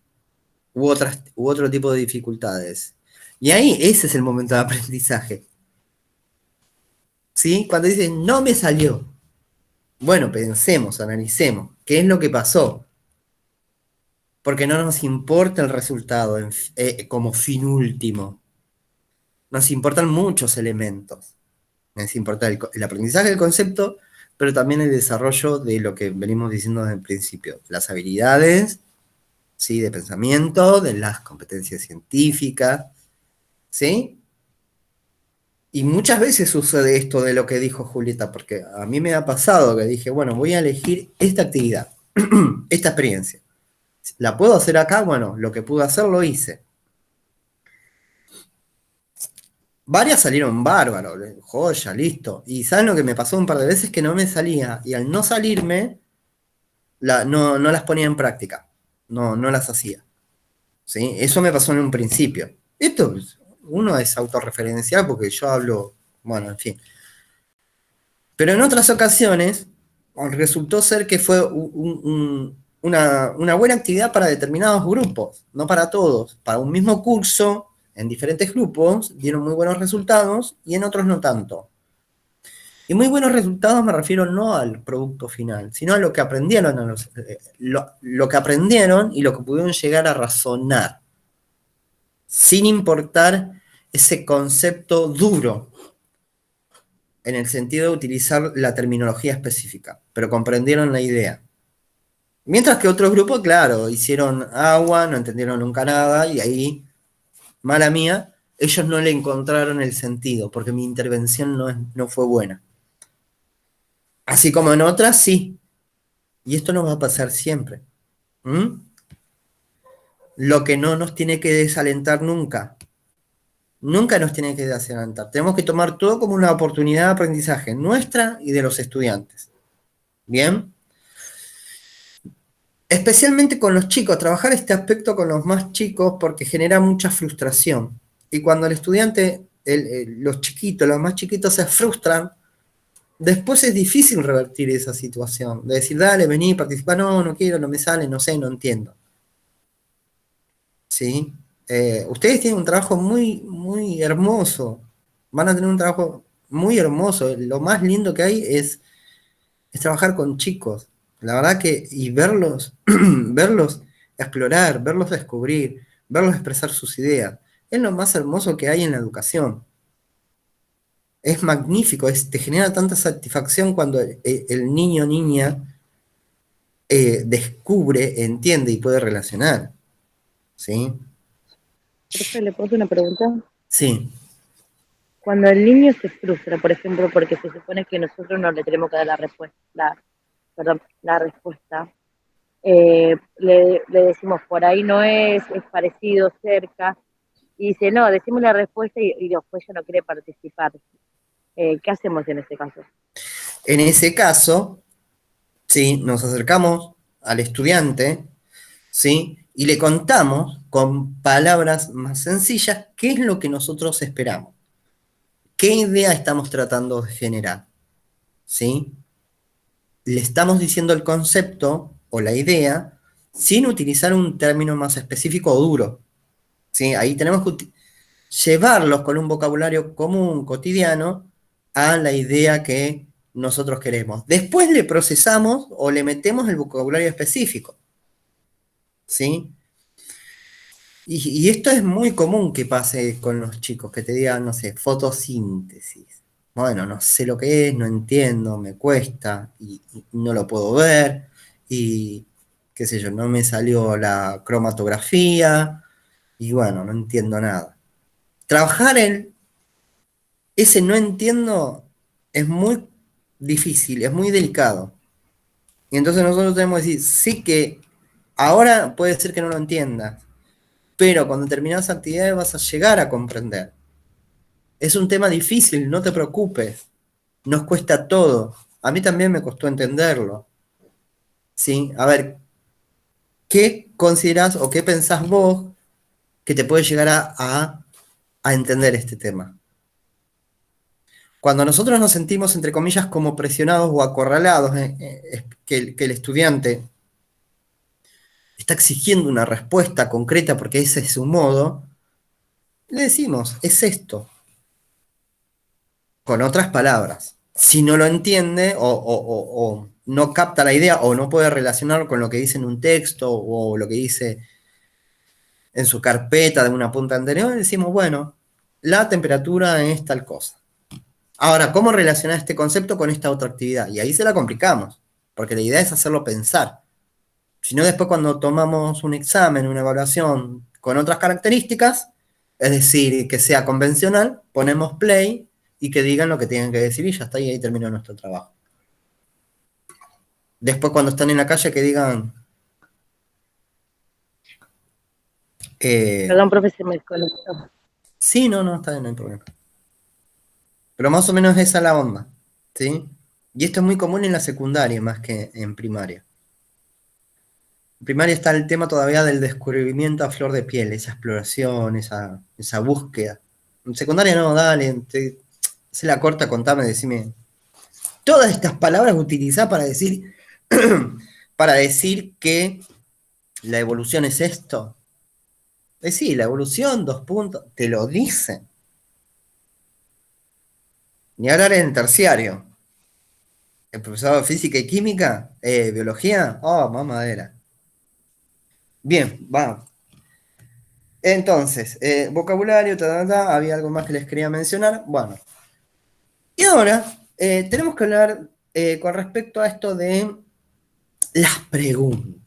u otro tipo de dificultades. Y ahí ese es el momento de aprendizaje. ¿Sí? Cuando dicen, no me salió. Bueno, pensemos, analicemos, ¿qué es lo que pasó? Porque no nos importa el resultado como fin último. Nos importan muchos elementos. Nos importa el aprendizaje del concepto, pero también el desarrollo de lo que venimos diciendo desde el principio. Las habilidades, ¿sí? De pensamiento, de las competencias científicas, ¿sí? Y muchas veces sucede esto de lo que dijo Julieta, porque a mí me ha pasado que dije, bueno, voy a elegir esta actividad, esta experiencia. ¿La puedo hacer acá? Bueno, lo que pude hacer lo hice. Varias salieron bárbaros, joya, listo. Y ¿saben lo que me pasó un par de veces? Que no me salía. Y al no salirme, no las ponía en práctica. No las hacía. ¿Sí? Eso me pasó en un principio. Esto, uno es autorreferencial porque yo hablo, bueno, en fin. Pero en otras ocasiones resultó ser que fue una buena actividad para determinados grupos, no para todos. Para un mismo curso, en diferentes grupos, dieron muy buenos resultados y en otros no tanto. Y muy buenos resultados me refiero no al producto final, sino a lo que aprendieron, lo que aprendieron y lo que pudieron llegar a razonar, sin importar ese concepto duro, en el sentido de utilizar la terminología específica, pero comprendieron la idea. Mientras que otros grupos, claro, hicieron agua, no entendieron nunca nada, y ahí, mala mía, ellos no le encontraron el sentido, porque mi intervención no fue buena. Así como en otras, sí. Y esto nos va a pasar siempre. ¿Mm? Lo que no nos tiene que desalentar nunca. Nunca nos tiene que desalentar. Tenemos que tomar todo como una oportunidad de aprendizaje nuestra y de los estudiantes. ¿Bien? Especialmente con los chicos, trabajar este aspecto con los más chicos porque genera mucha frustración. Y cuando el estudiante, los chiquitos, los más chiquitos se frustran, después es difícil revertir esa situación. De decir, dale, vení, participa, no quiero, no me sale, no sé, no entiendo. ¿Sí? Ustedes tienen un trabajo muy, muy hermoso. Van a tener un trabajo muy hermoso. Lo más lindo que hay es trabajar con chicos. La verdad que, y verlos, verlos explorar, verlos descubrir, verlos expresar sus ideas, es lo más hermoso que hay en la educación. Es magnífico, te genera tanta satisfacción cuando el niño o niña descubre, entiende y puede relacionar. ¿Sí? Profe, ¿le puedo hacer una pregunta? Sí. Cuando el niño se frustra, por ejemplo, porque se supone que nosotros no le tenemos que dar la respuesta, la respuesta, le decimos por ahí no es parecido, cerca, y dice, no, decimos la respuesta y después ya no quiere participar. ¿Qué hacemos en ese caso? En ese caso, ¿sí? Nos acercamos al estudiante, ¿sí? Y le contamos con palabras más sencillas qué es lo que nosotros esperamos. ¿Qué idea estamos tratando de generar? ¿Sí? Le estamos diciendo el concepto o la idea sin utilizar un término más específico o duro. ¿Sí? Ahí tenemos que llevarlos con un vocabulario común, cotidiano, a la idea que nosotros queremos. Después le procesamos o le metemos el vocabulario específico. ¿Sí? Y esto es muy común que pase con los chicos, que te digan, no sé, fotosíntesis. Bueno, no sé lo que es, no entiendo, me cuesta, y no lo puedo ver, y qué sé yo, no me salió la cromatografía, y bueno, no entiendo nada. Trabajar en ese no entiendo es muy difícil, es muy delicado. Y entonces nosotros tenemos que decir, sí que ahora puede ser que no lo entiendas, pero con determinadas actividades vas a llegar a comprender. Es un tema difícil, no te preocupes. Nos cuesta todo. A mí también me costó entenderlo. ¿Sí? A ver, ¿qué considerás o qué pensás vos que te puede llegar a entender este tema? Cuando nosotros nos sentimos, entre comillas, como presionados o acorralados, que el estudiante está exigiendo una respuesta concreta porque ese es su modo, le decimos, es esto, con otras palabras. Si no lo entiende o no capta la idea o no puede relacionarlo con lo que dice en un texto o lo que dice en su carpeta de una punta anterior, le decimos, bueno, la temperatura es tal cosa. Ahora, ¿cómo relacionar este concepto con esta otra actividad? Y ahí se la complicamos, porque la idea es hacerlo pensar. Si no, después cuando tomamos un examen, una evaluación con otras características, es decir, que sea convencional, ponemos play y que digan lo que tienen que decir y ya está, y ahí terminó nuestro trabajo. Después cuando están en la calle que digan... Perdón, profe, se me desconectó. sí, no, está bien, no hay problema. Pero más o menos esa es la onda, ¿sí? Y esto es muy común en la secundaria más que en primaria. En primaria está el tema todavía del descubrimiento a flor de piel, esa exploración, esa búsqueda. En secundaria no, dale, se la corta, contame, decime. Todas estas palabras utilizadas para decir que la evolución es esto. Sí, la evolución, 2 puntos, te lo dicen. Ni hablar en terciario. El profesor de física y química, biología, mamadera. Bien, va. Entonces, vocabulario, había algo más que les quería mencionar. Bueno, y ahora tenemos que hablar con respecto a esto de las preguntas.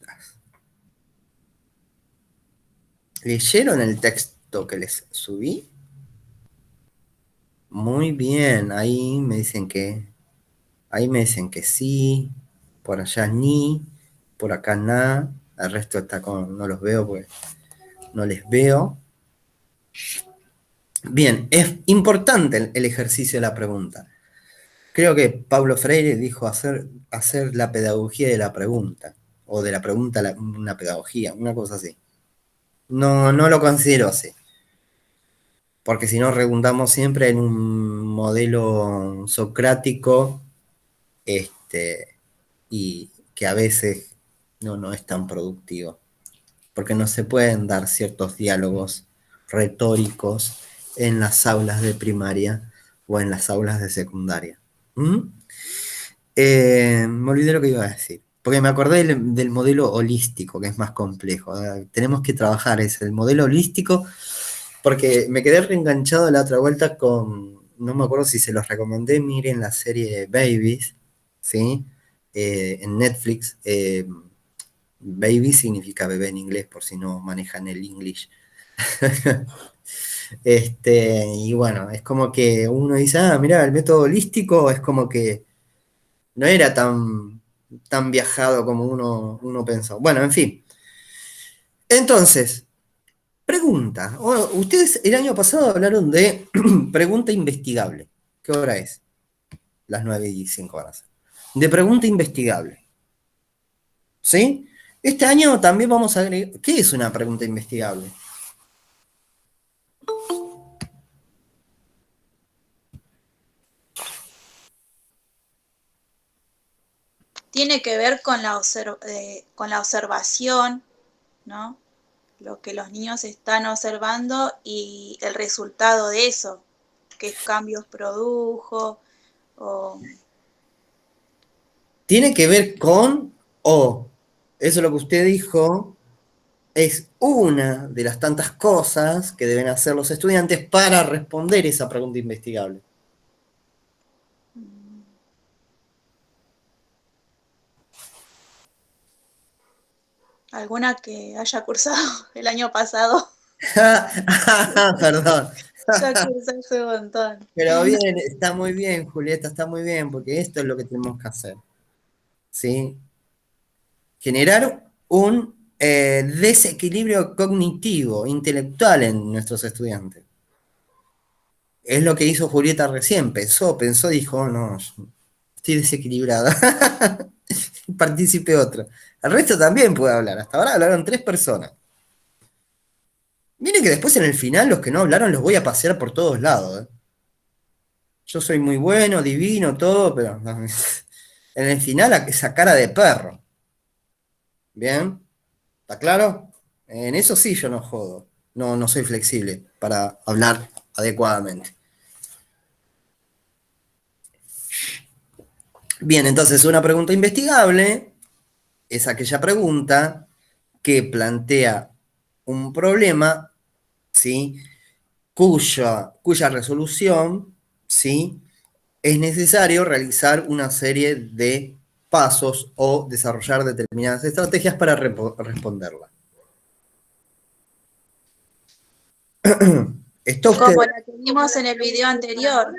¿Leyeron el texto que les subí? Muy bien, ahí me dicen que sí, por allá ni, por acá nada, el resto está no los veo porque no les veo. Bien, es importante el ejercicio de la pregunta. Creo que Paulo Freire dijo hacer la pedagogía de la pregunta, o de la pregunta una pedagogía, una cosa así. No lo considero así, porque si no redundamos siempre en un modelo socrático, y que a veces no es tan productivo, porque no se pueden dar ciertos diálogos retóricos en las aulas de primaria o en las aulas de secundaria. Me olvidé lo que iba a decir, porque me acordé del modelo holístico, que es más complejo. Tenemos que trabajar el modelo holístico, porque me quedé reenganchado la otra vuelta no me acuerdo si se los recomendé, miren la serie Babies, ¿sí? En Netflix. Baby significa bebé en inglés, por si no manejan el English. Y bueno, es como que uno dice, mira, el método holístico es como que no era tan viajado como uno pensó. Bueno, en fin. Entonces, pregunta. Ustedes el año pasado hablaron de pregunta investigable. ¿Qué hora es? Las 9:05 horas. De pregunta investigable. ¿Sí? Este año también vamos a agregar... ¿Qué es una pregunta investigable? Tiene que ver con con la observación, ¿no? Lo que los niños están observando y el resultado de eso, qué cambios produjo. Tiene que ver con, eso es lo que usted dijo, es una de las tantas cosas que deben hacer los estudiantes para responder esa pregunta investigable. Alguna que haya cursado el año pasado. Perdón. Ya cursé hace un montón. Pero bien, está muy bien, Julieta, está muy bien, porque esto es lo que tenemos que hacer. ¿Sí? generar un desequilibrio cognitivo, intelectual en nuestros estudiantes. Es lo que hizo Julieta recién, pensó, dijo, no, estoy desequilibrada. Participe otro. El resto también puede hablar. Hasta ahora hablaron 3 personas. Miren que después en el final los que no hablaron los voy a pasear por todos lados. Yo soy muy bueno, divino, todo, pero en el final esa cara de perro. ¿Bien? ¿Está claro? En eso sí yo no jodo. No soy flexible para hablar adecuadamente. Bien, entonces una pregunta investigable es aquella pregunta que plantea un problema, ¿sí? Cuya resolución, ¿sí? Es necesario realizar una serie de pasos o desarrollar determinadas estrategias para responderla. Esto usted, Como la que vimos en el video anterior,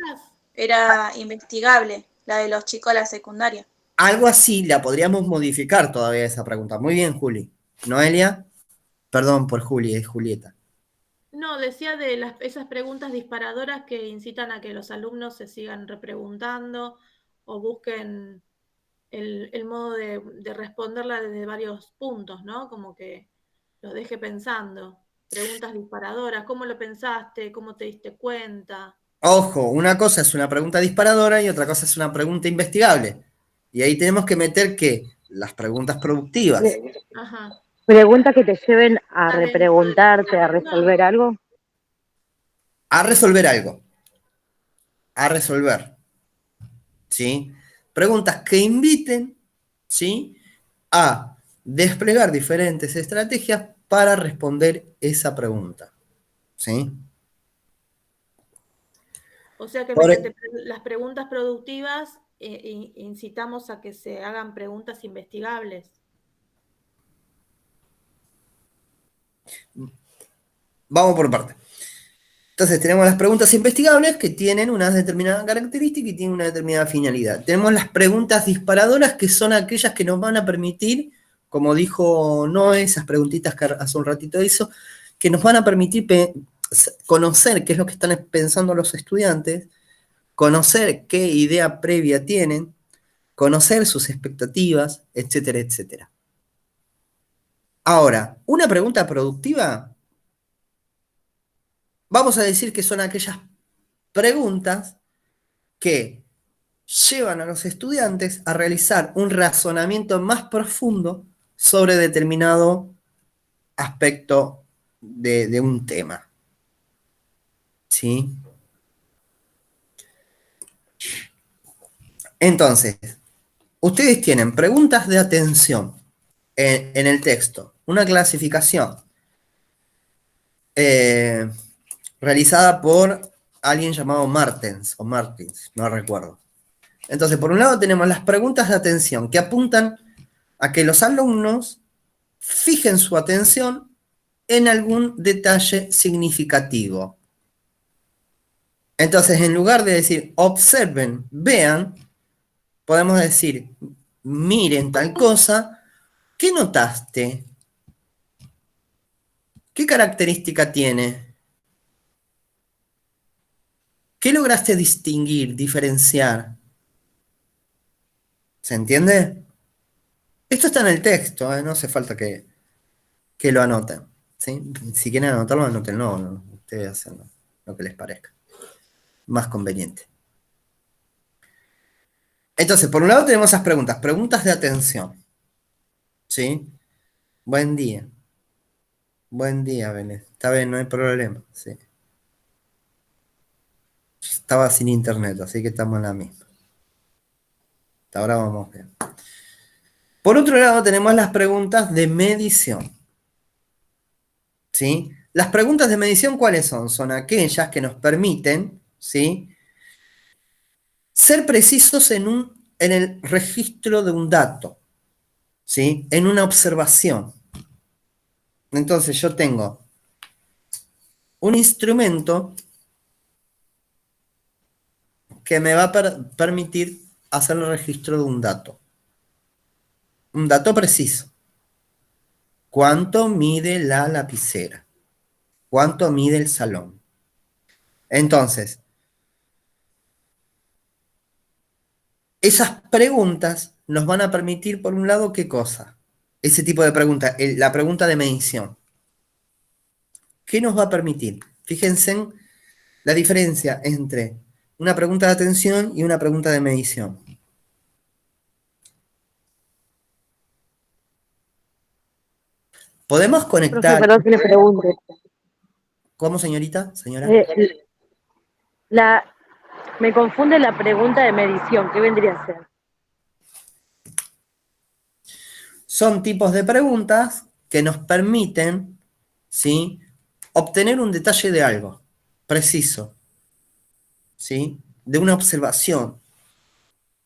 era investigable, la de los chicos de la secundaria. algo así la podríamos modificar todavía esa pregunta. Muy bien, Juli. Noelia, perdón por Juli, es Julieta. No, decía de esas preguntas disparadoras que incitan a que los alumnos se sigan repreguntando o busquen el modo de responderla desde varios puntos, ¿no? Como que los deje pensando. Preguntas disparadoras, ¿cómo lo pensaste? ¿Cómo te diste cuenta? Ojo, una cosa es una pregunta disparadora y otra cosa es una pregunta investigable. Y ahí tenemos que meter que las preguntas productivas. Ajá. Preguntas que te lleven a Dale. repreguntarte, a resolver algo. A resolver algo. A resolver. ¿Sí? Preguntas que inviten, ¿sí? A desplegar diferentes estrategias para responder esa pregunta. ¿Sí? O sea que Por- mediante las preguntas productivas incitamos a que se hagan preguntas investigables. Vamos por parte. Entonces tenemos las preguntas investigables que tienen una determinada característica y tienen una determinada finalidad. Tenemos las preguntas disparadoras que son aquellas que nos van a permitir, como dijo Noé, esas preguntitas que hace un ratito hizo, que nos van a permitir conocer qué es lo que están pensando los estudiantes, conocer qué idea previa tienen, conocer sus expectativas, etcétera, etcétera. Ahora, una pregunta productiva, vamos a decir que son aquellas preguntas que llevan a los estudiantes a realizar un razonamiento más profundo sobre determinado aspecto de un tema. ¿Sí? Entonces, ustedes tienen preguntas de atención en el texto, una clasificación realizada por alguien llamado Martens, o Martins, no recuerdo. Entonces, por un lado tenemos las preguntas de atención que apuntan a que los alumnos fijen su atención en algún detalle significativo. Entonces, en lugar de decir observen, vean, podemos decir miren tal cosa. ¿Qué notaste? ¿Qué característica tiene? ¿Qué lograste distinguir, diferenciar? ¿Se entiende? Esto está en el texto, no hace falta que lo anoten. ¿Sí? Si quieren anotarlo, anotenlo. No, ustedes hacen lo que les parezca más conveniente. Entonces, por un lado tenemos esas preguntas de atención. ¿Sí? Buen día. Buen día, Belén. Está bien, no hay problema. Sí. Estaba sin internet, así que estamos en la misma. Hasta ahora vamos bien. Por otro lado, tenemos las preguntas de medición. ¿Sí? Las preguntas de medición, ¿cuáles son? Son aquellas que nos permiten, ¿sí?, ser precisos en el registro de un dato, ¿sí?, en una observación. Entonces yo tengo un instrumento que me va a permitir hacer el registro de un dato preciso. ¿Cuánto mide la lapicera? ¿Cuánto mide el salón? Entonces, esas preguntas nos van a permitir, por un lado, ¿qué cosa? Ese tipo de pregunta, la pregunta de medición. ¿Qué nos va a permitir? Fíjense en la diferencia entre una pregunta de atención y una pregunta de medición. Podemos Profe, conectar. perdón que le pregunte. ¿Cómo, señorita? Señora. La, me confunde la pregunta de medición. ¿Qué vendría a ser? Son tipos de preguntas que nos permiten, ¿sí?, obtener un detalle de algo preciso, ¿sí?, de una observación.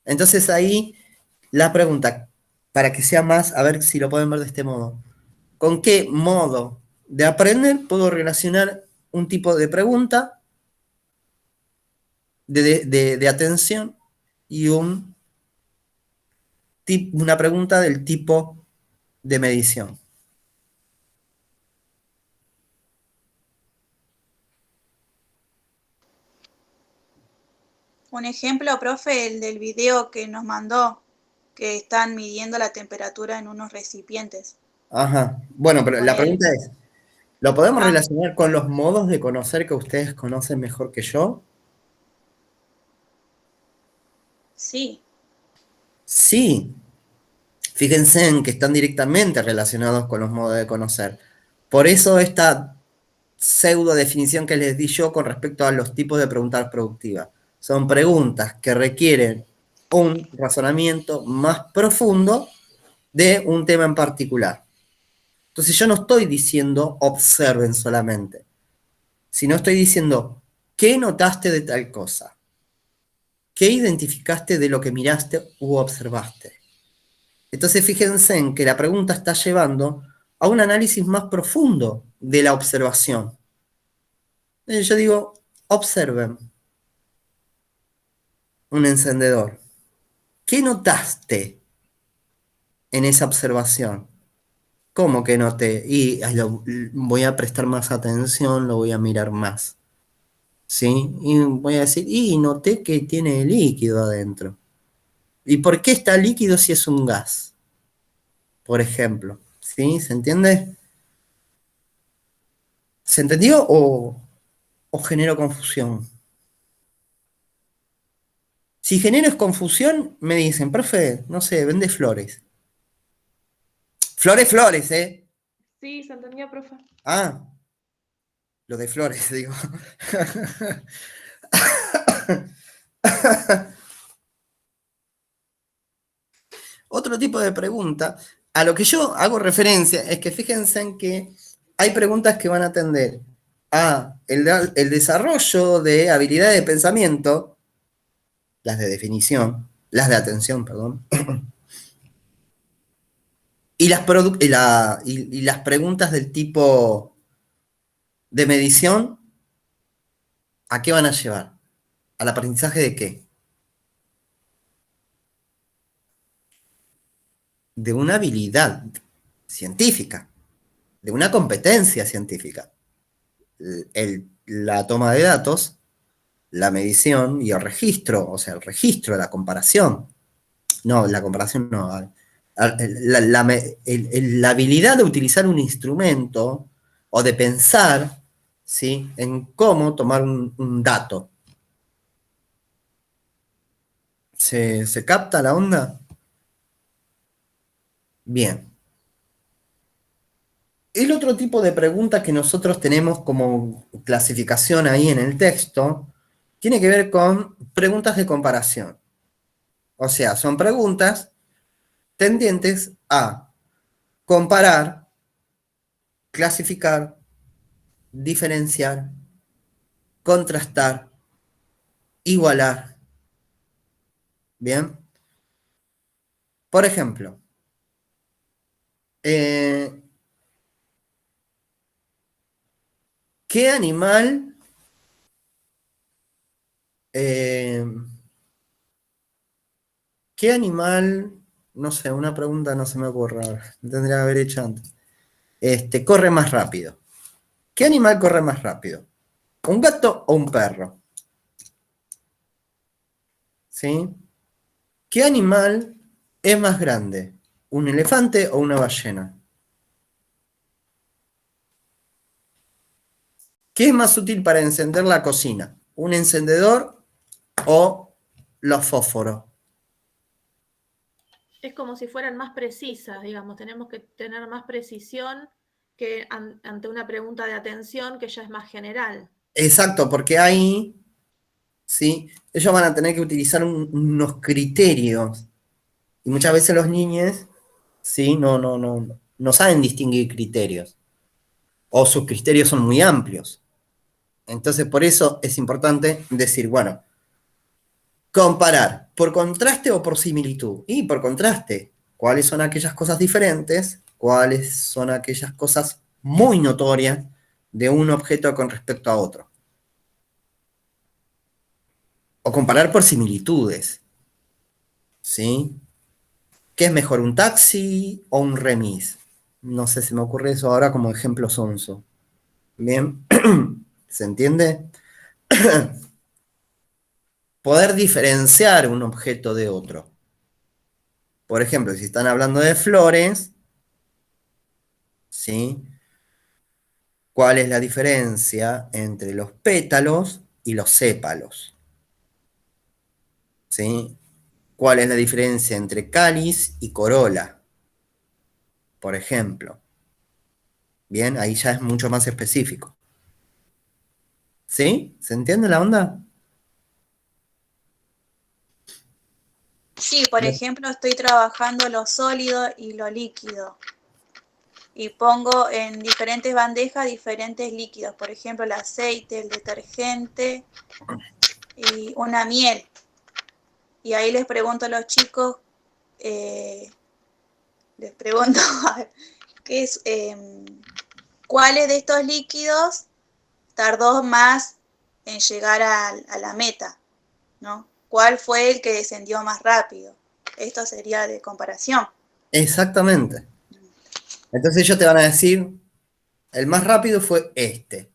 Entonces ahí la pregunta, para que sea más, a ver si lo pueden ver de este modo, ¿con qué modo de aprender puedo relacionar un tipo de pregunta de atención y una pregunta del tipo de medición? Un ejemplo, profe, el del video que nos mandó, que están midiendo la temperatura en unos recipientes. Ajá. Bueno, pero la Ponele. pregunta es, ¿lo podemos Ah, relacionar con los modos de conocer que ustedes conocen mejor que yo? sí. Sí. Fíjense en que están directamente relacionados con los modos de conocer. Por eso esta pseudo definición que les di yo con respecto a los tipos de preguntas productivas. Son preguntas que requieren un razonamiento más profundo de un tema en particular. Entonces yo no estoy diciendo observen solamente, sino estoy diciendo, ¿qué notaste de tal cosa? ¿Qué identificaste de lo que miraste u observaste? Entonces fíjense en que la pregunta está llevando a un análisis más profundo de la observación. Yo digo, observen un encendedor. ¿Qué notaste en esa observación? ¿Cómo que noté? Y voy a prestar más atención, lo voy a mirar más. ¿Sí? Y voy a decir, y noté que tiene líquido adentro. ¿Y por qué está líquido si es un gas? Por ejemplo. ¿Sí? ¿Se entiende? ¿Se entendió o genero confusión? Si genero confusión, me dicen, profe, no sé, vende flores. Flores, flores, ¿eh? Sí, se entendió, profe. Ah, lo de flores, digo. Otro tipo de pregunta, a lo que yo hago referencia, es que fíjense en que hay preguntas que van a atender a el desarrollo de habilidades de pensamiento, las de definición, las de atención, perdón, y las preguntas del tipo de medición, ¿a qué van a llevar? ¿Al aprendizaje de qué? De una habilidad científica, de una competencia científica. La toma de datos, la medición y el registro, o sea, el registro, la comparación. No, la comparación no. La habilidad de utilizar un instrumento o de pensar, ¿sí?, en cómo tomar un dato. ¿Se capta la onda? Bien. El otro tipo de pregunta que nosotros tenemos como clasificación ahí en el texto tiene que ver con preguntas de comparación. O sea, son preguntas tendientes a comparar, clasificar, diferenciar, contrastar, igualar. Bien. Por ejemplo, eh, ¿qué animal eh, ¿qué animal? No sé, una pregunta no se me ocurre ahora. Me tendría que haber hecho antes. corre más rápido? ¿Qué animal corre más rápido? ¿Un gato o un perro? ¿Sí? ¿Qué animal es más grande? ¿Un elefante o una ballena? ¿Qué es más útil para encender la cocina? ¿Un encendedor o los fósforos? Es como si fueran más precisas, digamos, tenemos que tener más precisión que ante una pregunta de atención que ya es más general. Exacto, porque ahí, ¿sí? Ellos van a tener que utilizar unos criterios. Y muchas veces los niños, ¿sí? No saben distinguir criterios. O sus criterios son muy amplios. Entonces, por eso es importante decir, bueno, comparar, ¿por contraste o por similitud? Y por contraste, ¿cuáles son aquellas cosas diferentes? ¿Cuáles son aquellas cosas muy notorias de un objeto con respecto a otro? O comparar por similitudes, ¿sí? ¿Qué es mejor, un taxi o un remis? No sé, se me ocurre eso ahora como ejemplo sonso. ¿Bien? ¿Se entiende? Poder diferenciar un objeto de otro. Por ejemplo, si están hablando de flores, ¿sí? ¿Cuál es la diferencia entre los pétalos y los sépalos? ¿Sí? ¿Cuál es la diferencia entre cáliz y corola? Por ejemplo. Bien, ahí ya es mucho más específico. ¿Sí? ¿Se entiende la onda? Sí, por ejemplo, estoy trabajando lo sólido y lo líquido. Y pongo en diferentes bandejas diferentes líquidos. Por ejemplo, el aceite, el detergente y una miel. Y ahí les pregunto a los chicos, les pregunto ¿qué es, cuáles de estos líquidos tardó más en llegar a la meta, ¿no? ¿Cuál fue el que descendió más rápido? Esto sería de comparación. Exactamente. Entonces ellos te van a decir, el más rápido fue este.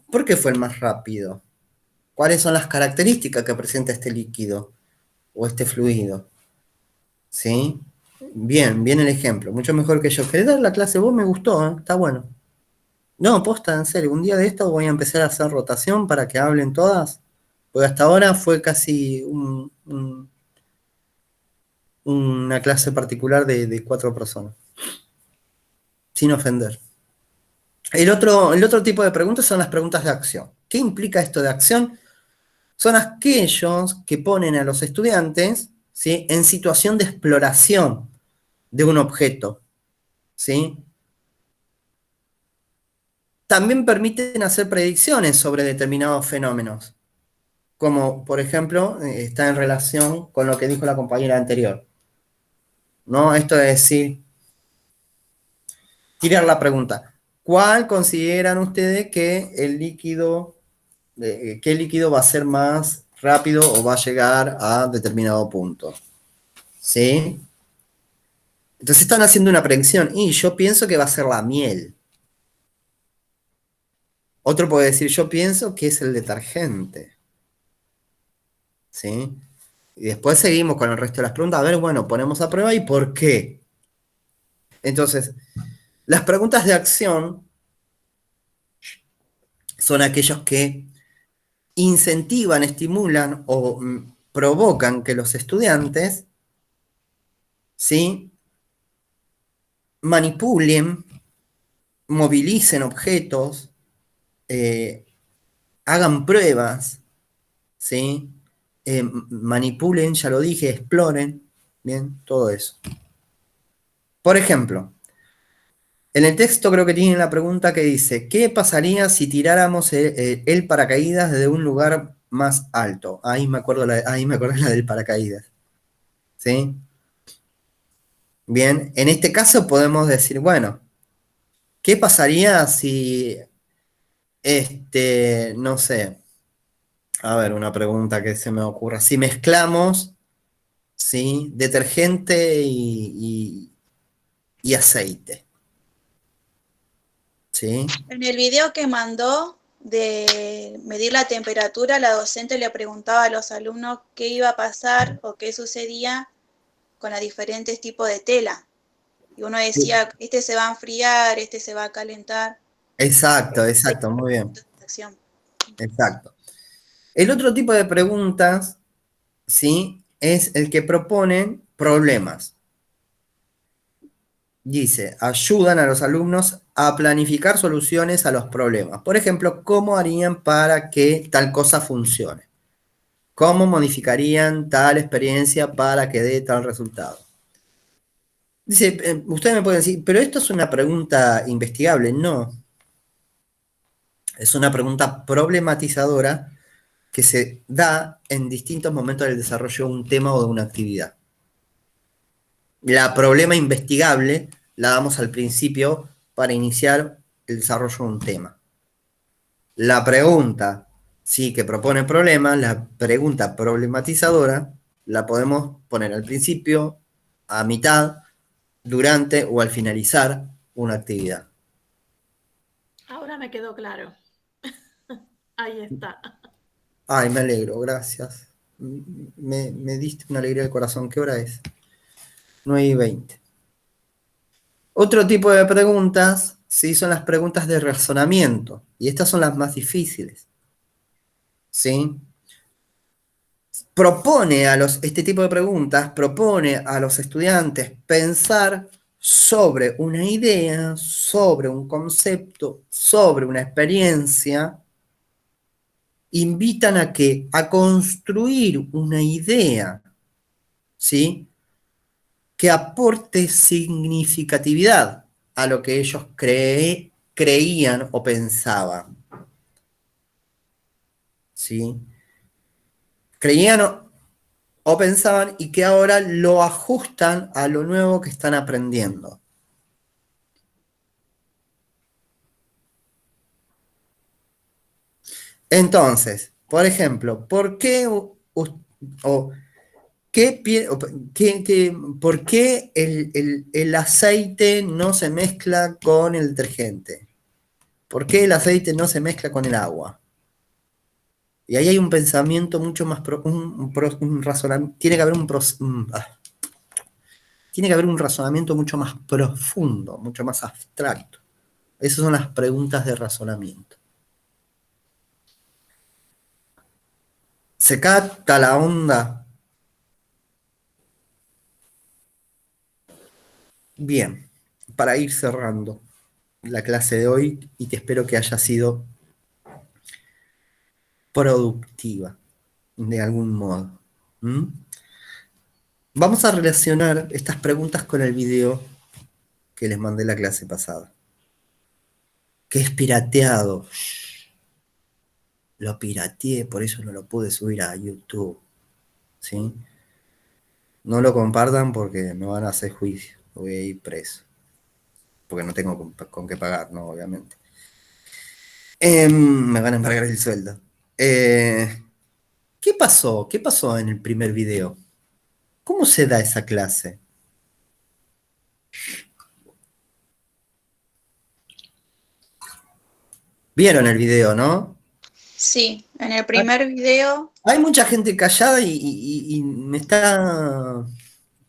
¿Por qué fue el más rápido? ¿Cuáles son las características que presenta este líquido o este fluido? ¿Sí? Bien, bien el ejemplo. Mucho mejor que yo. ¿Querés dar la clase vos? Me gustó, ¿eh? Está bueno. No, posta, en serio. Un día de esto voy a empezar a hacer rotación para que hablen todas. Porque hasta ahora fue casi una clase particular de 4 personas. Sin ofender. El otro tipo de preguntas son las preguntas de acción. ¿Qué implica esto de acción? Son aquellos que ponen a los estudiantes, ¿sí?, en situación de exploración de un objeto. ¿Sí? También permiten hacer predicciones sobre determinados fenómenos, como por ejemplo está en relación con lo que dijo la compañera anterior. ¿No? Esto es decir, tirar la pregunta. ¿Cuál consideran ustedes que el líquido, qué líquido va a ser más rápido o va a llegar a determinado punto? ¿Sí? Entonces están haciendo una predicción y yo pienso que va a ser la miel. Otro puede decir, yo pienso que es el detergente. ¿Sí? Y después seguimos con el resto de las preguntas. A ver, bueno, ponemos a prueba y por qué. Entonces, las preguntas de acción son aquellos que incentivan, estimulan o provocan que los estudiantes, ¿sí?, manipulen, movilicen objetos, hagan pruebas, ¿sí? Manipulen, ya lo dije, exploren, bien, todo eso. Por ejemplo, en el texto creo que tiene la pregunta que dice, ¿qué pasaría si tiráramos el paracaídas desde un lugar más alto? Ahí me acuerdo ahí me acordé la del paracaídas. ¿Sí? Bien, en este caso podemos decir, bueno, ¿qué pasaría si, no sé, a ver, una pregunta que se me ocurra, si mezclamos, ¿sí?, detergente y aceite? ¿sí? En el video que mandó de medir la temperatura, la docente le preguntaba a los alumnos qué iba a pasar o qué sucedía con los diferentes tipos de tela. Y uno decía, este se va a enfriar, este se va a calentar. Exacto, muy bien, Acción. exacto. El otro tipo de preguntas, ¿sí? Es el que proponen problemas. Dice, ayudan a los alumnos a planificar soluciones a los problemas. Por ejemplo, ¿cómo harían para que tal cosa funcione? ¿Cómo modificarían tal experiencia para que dé tal resultado? Dice, ustedes me pueden decir, pero esto es una pregunta investigable. No, es una pregunta problematizadora que se da en distintos momentos del desarrollo de un tema o de una actividad. La problema investigable la damos al principio para iniciar el desarrollo de un tema. La pregunta, sí, que propone problemas, la pregunta problematizadora, la podemos poner al principio, a mitad, durante o al finalizar una actividad. Ahora me quedó claro. Ahí está. Ay, me alegro, gracias. Me diste una alegría del corazón. ¿Qué hora es? 9:20. Otro tipo de preguntas, sí, son las preguntas de razonamiento. Y estas son las más difíciles. ¿Sí? Este tipo de preguntas propone a los estudiantes pensar sobre una idea, sobre un concepto, sobre una experiencia, invitan a que a construir una idea, ¿sí? Que aporte significatividad a lo que ellos creían o pensaban, ¿sí? Creían o pensaban y que ahora lo ajustan a lo nuevo que están aprendiendo. Entonces, por ejemplo, ¿por qué por qué el aceite no se mezcla con el detergente? ¿Por qué el aceite no se mezcla con el agua? Y ahí hay un pensamiento mucho más, un razonamiento, tiene que haber un razonamiento mucho más profundo, mucho más abstracto. Esas son las preguntas de razonamiento. ¿Se capta la onda? Bien, para ir cerrando la clase de hoy y que espero que haya sido productiva de algún modo. ¿Mm? Vamos a relacionar estas preguntas con el video que les mandé la clase pasada, que es pirateado. Lo pirateé, por eso no lo pude subir a YouTube. ¿Sí? No lo compartan porque me van a hacer juicio, voy a ir preso. Porque no tengo con qué pagar, ¿no? Obviamente. Me van a embargar el sueldo. ¿Qué pasó? ¿Qué pasó en el primer video? ¿Cómo se da esa clase? Vieron el video, ¿no? Sí, en el primer video, Hay mucha gente callada y me está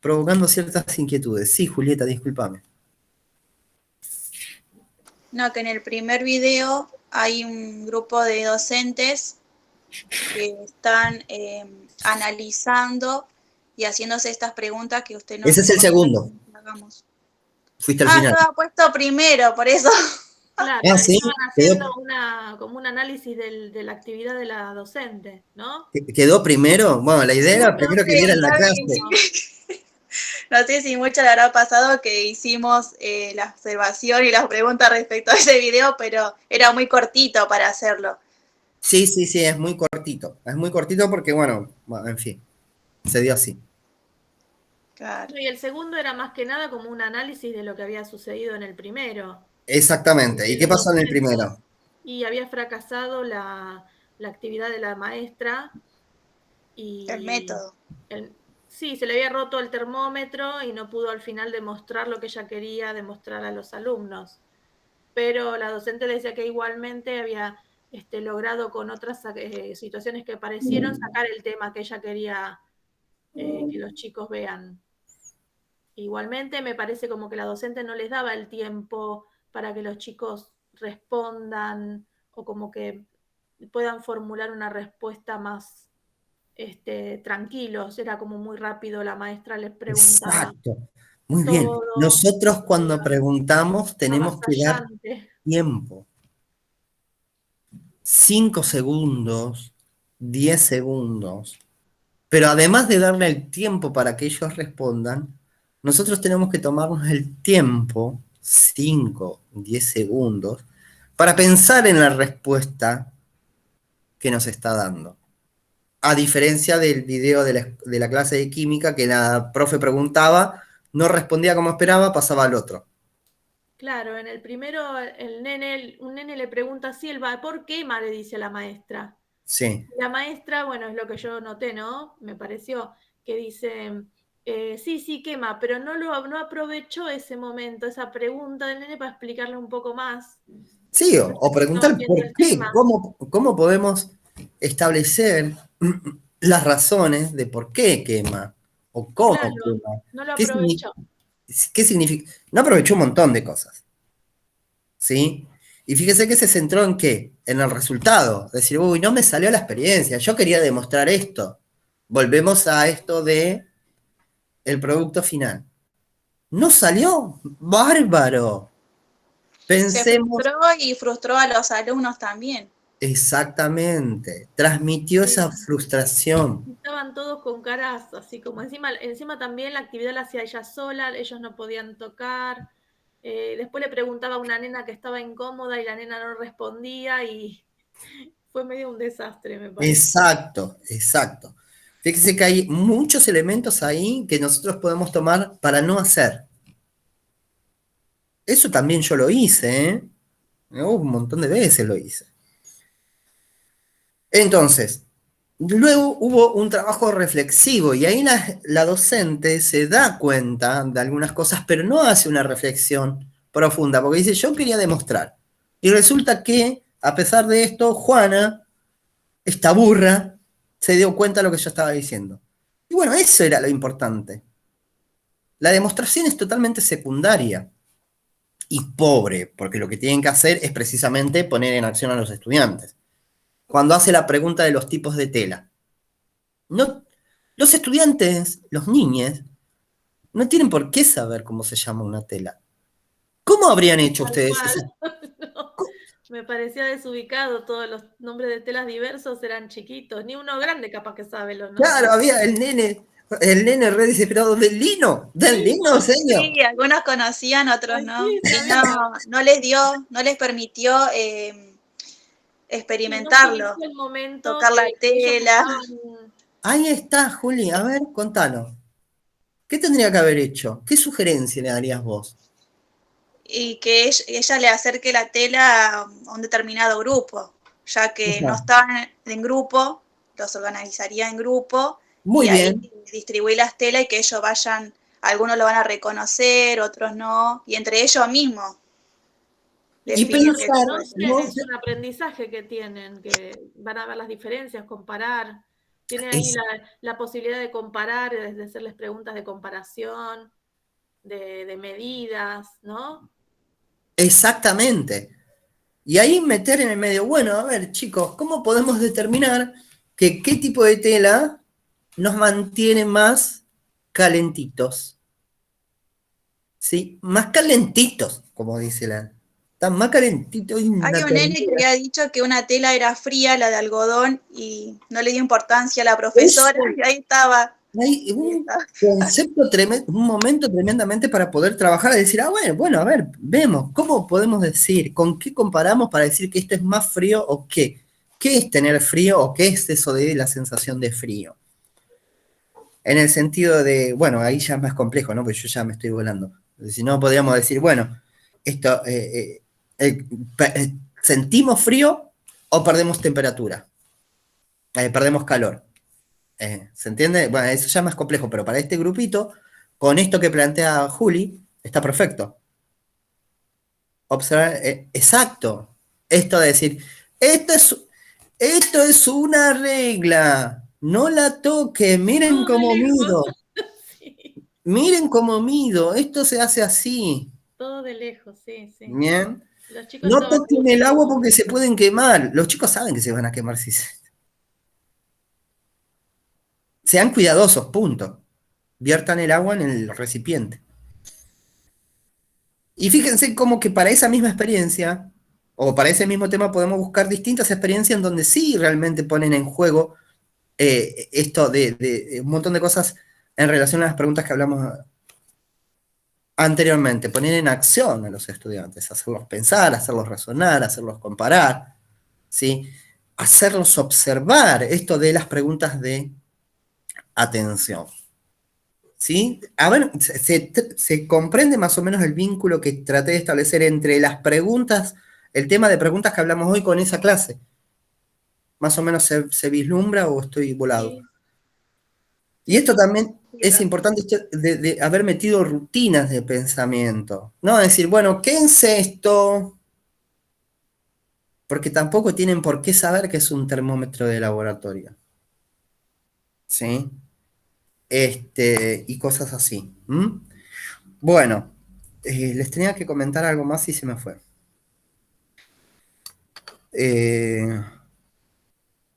provocando ciertas inquietudes. Sí, Julieta, discúlpame. no, que en el primer video hay un grupo de docentes que están analizando y haciéndose estas preguntas que usted Ese nos es el comenta segundo. que hagamos. Fuiste al Ah, final. estaba puesto primero, por eso. Claro, Ah, sí. estaban haciendo como un análisis de la actividad de la docente, ¿no? ¿Quedó primero? Bueno, la idea era No primero que sé, dieran la sabe clase. que sí. No sé si mucho le habrá pasado que hicimos la observación y las preguntas respecto a ese video, pero era muy cortito para hacerlo. Sí, es muy cortito. Es muy cortito porque, bueno, en fin, se dio así. Claro. Y el segundo era más que nada como un análisis de lo que había sucedido en el primero. Exactamente. ¿Y qué Los pasó en el docentes, primero? y había fracasado la actividad de la maestra El y método. sí, se le había roto el termómetro y no pudo al final demostrar lo que ella quería demostrar a los alumnos. pero la docente le decía que igualmente había logrado con otras situaciones que aparecieron sacar el tema que ella quería que los chicos vean. Igualmente me parece como que la docente no les daba el tiempo para que los chicos respondan o como que puedan formular una respuesta más tranquilos. Era como muy rápido, la maestra les preguntaba Exacto. Muy bien. todo, Nosotros cuando preguntamos tenemos que dar avasallante. tiempo. 5 segundos, 10 segundos. Pero además de darle el tiempo para que ellos respondan, nosotros tenemos que tomarnos el tiempo, 5, 10 segundos, para pensar en la respuesta que nos está dando. A diferencia del video de la clase de química, que la profe preguntaba, no respondía como esperaba, pasaba al otro. Claro, en el primero un nene le pregunta a Silva, ¿por qué Ma? Le dice la maestra. Sí. La maestra, bueno, es lo que yo noté, ¿no? Me pareció que dice, sí, sí, quema, pero no aprovechó ese momento, esa pregunta del nene para explicarle un poco más. Sí, Entonces, o estaban preguntar viendo por el qué, tema. cómo podemos establecer las razones de por qué quema o cómo Claro, quema. no lo ¿Qué, aprovechó. qué significa? No aprovechó un montón de cosas, ¿sí? Y fíjese que se centró en qué, en el resultado. Decir, uy, no me salió la experiencia, yo quería demostrar esto. Volvemos a esto de el producto final. No salió, bárbaro. Se Pensemos frustró y frustró a los alumnos también. exactamente, transmitió esa Sí. frustración. Estaban todos con caras así como encima también la actividad la hacía ella sola, ellos no podían tocar. Después le preguntaba a una nena que estaba incómoda y la nena no respondía y fue medio un desastre, me parece. Exacto, exacto. Fíjese que hay muchos elementos ahí que nosotros podemos tomar para no hacer. Eso también yo lo hice, ¿eh? Un montón de veces lo hice. Entonces, luego hubo un trabajo reflexivo y ahí la docente se da cuenta de algunas cosas, pero no hace una reflexión profunda, porque dice, yo quería demostrar. Y resulta que, a pesar de esto, Juana, esta burra, se dio cuenta de lo que yo estaba diciendo. Y bueno, eso era lo importante. La demostración es totalmente secundaria y pobre, porque lo que tienen que hacer es precisamente poner en acción a los estudiantes. Cuando hace la pregunta de los tipos de tela, no, los estudiantes, los niños, no tienen por qué saber cómo se llama una tela. ¿Cómo habrían hecho Tal ustedes cual. eso? No, me parecía desubicado, todos los nombres de telas diversos eran chiquitos, ni uno grande capaz que sabe los nombres. Claro, había el nene re desesperado del lino, Lino, señor. Sí, algunos conocían, otros ay, no. sí, Y sabía. no les permitió Sí, no se experimentarlo, hizo el momento tocar la que ellos tela. estaban. Ahí está, Juli. A ver, contanos. ¿Qué tendría que haber hecho? ¿Qué sugerencia le darías vos? Y que ella le acerque la tela a un determinado grupo, ya que no Ajá. estaban en grupo, los organizaría en grupo y Muy ahí bien. distribuir las telas y que ellos vayan, algunos lo van a reconocer, otros no, y entre ellos mismos Y Sí, definen porque qué pensar, tipo de conocen, ¿no? tela. es un aprendizaje que tienen, que van a ver las diferencias, comparar. Tienen ahí Es la posibilidad de comparar, de hacerles preguntas de comparación, de medidas, ¿no? exactamente. Y ahí meter en el medio, bueno, a ver, chicos, ¿cómo podemos determinar que qué tipo de tela nos mantiene más calentitos? ¿Sí? Más calentitos, como dice la. Están más calentitos y Hay una un nene que ternura. había dicho que una tela era fría, la de algodón, y no le dio importancia a la profesora, Eso, y ahí estaba. hay Ahí un estaba. concepto tremendo, un momento tremendamente para poder trabajar y decir, ah, bueno, a ver, vemos, ¿cómo podemos decir? ¿Con qué comparamos para decir que esto es más frío o qué? ¿Qué es tener frío o qué es eso de la sensación de frío? En el sentido de, bueno, ahí ya es más complejo, ¿no? Porque yo ya me estoy volando. Si no, podríamos decir, bueno, esto, ¿sentimos frío o perdemos temperatura? Perdemos calor. ¿Se entiende? Bueno, eso ya es más complejo, pero para este grupito, con esto que plantea Juli, está perfecto. observar, exacto, esto de decir, esto es una regla, no la toquen, miren Todo de cómo lejos. mido, Sí, miren cómo mido, esto se hace así, todo de lejos, sí, sí. ¿bien? Los chicos No estaban toquen el agua sufriendo. porque se pueden quemar, los chicos saben que se van a quemar si sean cuidadosos, punto. Viertan el agua en el recipiente. Y fíjense cómo que para esa misma experiencia, o para ese mismo tema, podemos buscar distintas experiencias en donde sí realmente ponen en juego esto de un montón de cosas en relación a las preguntas que hablamos anteriormente, poner en acción a los estudiantes, hacerlos pensar, hacerlos razonar, hacerlos comparar, ¿sí? Hacerlos observar esto de las preguntas de atención. ¿Sí? A ver, se comprende más o menos el vínculo que traté de establecer entre las preguntas, el tema de preguntas que hablamos hoy con esa clase. Más o menos se vislumbra o estoy volado. Sí, Y sí, esto sí. también Sí, es importante de haber metido rutinas de pensamiento. No decir, bueno, ¿qué es esto? Porque tampoco tienen por qué saber que es un termómetro de laboratorio. ¿Sí? Y cosas así. ¿Mm? Bueno, les tenía que comentar algo más y se me fue. Eh,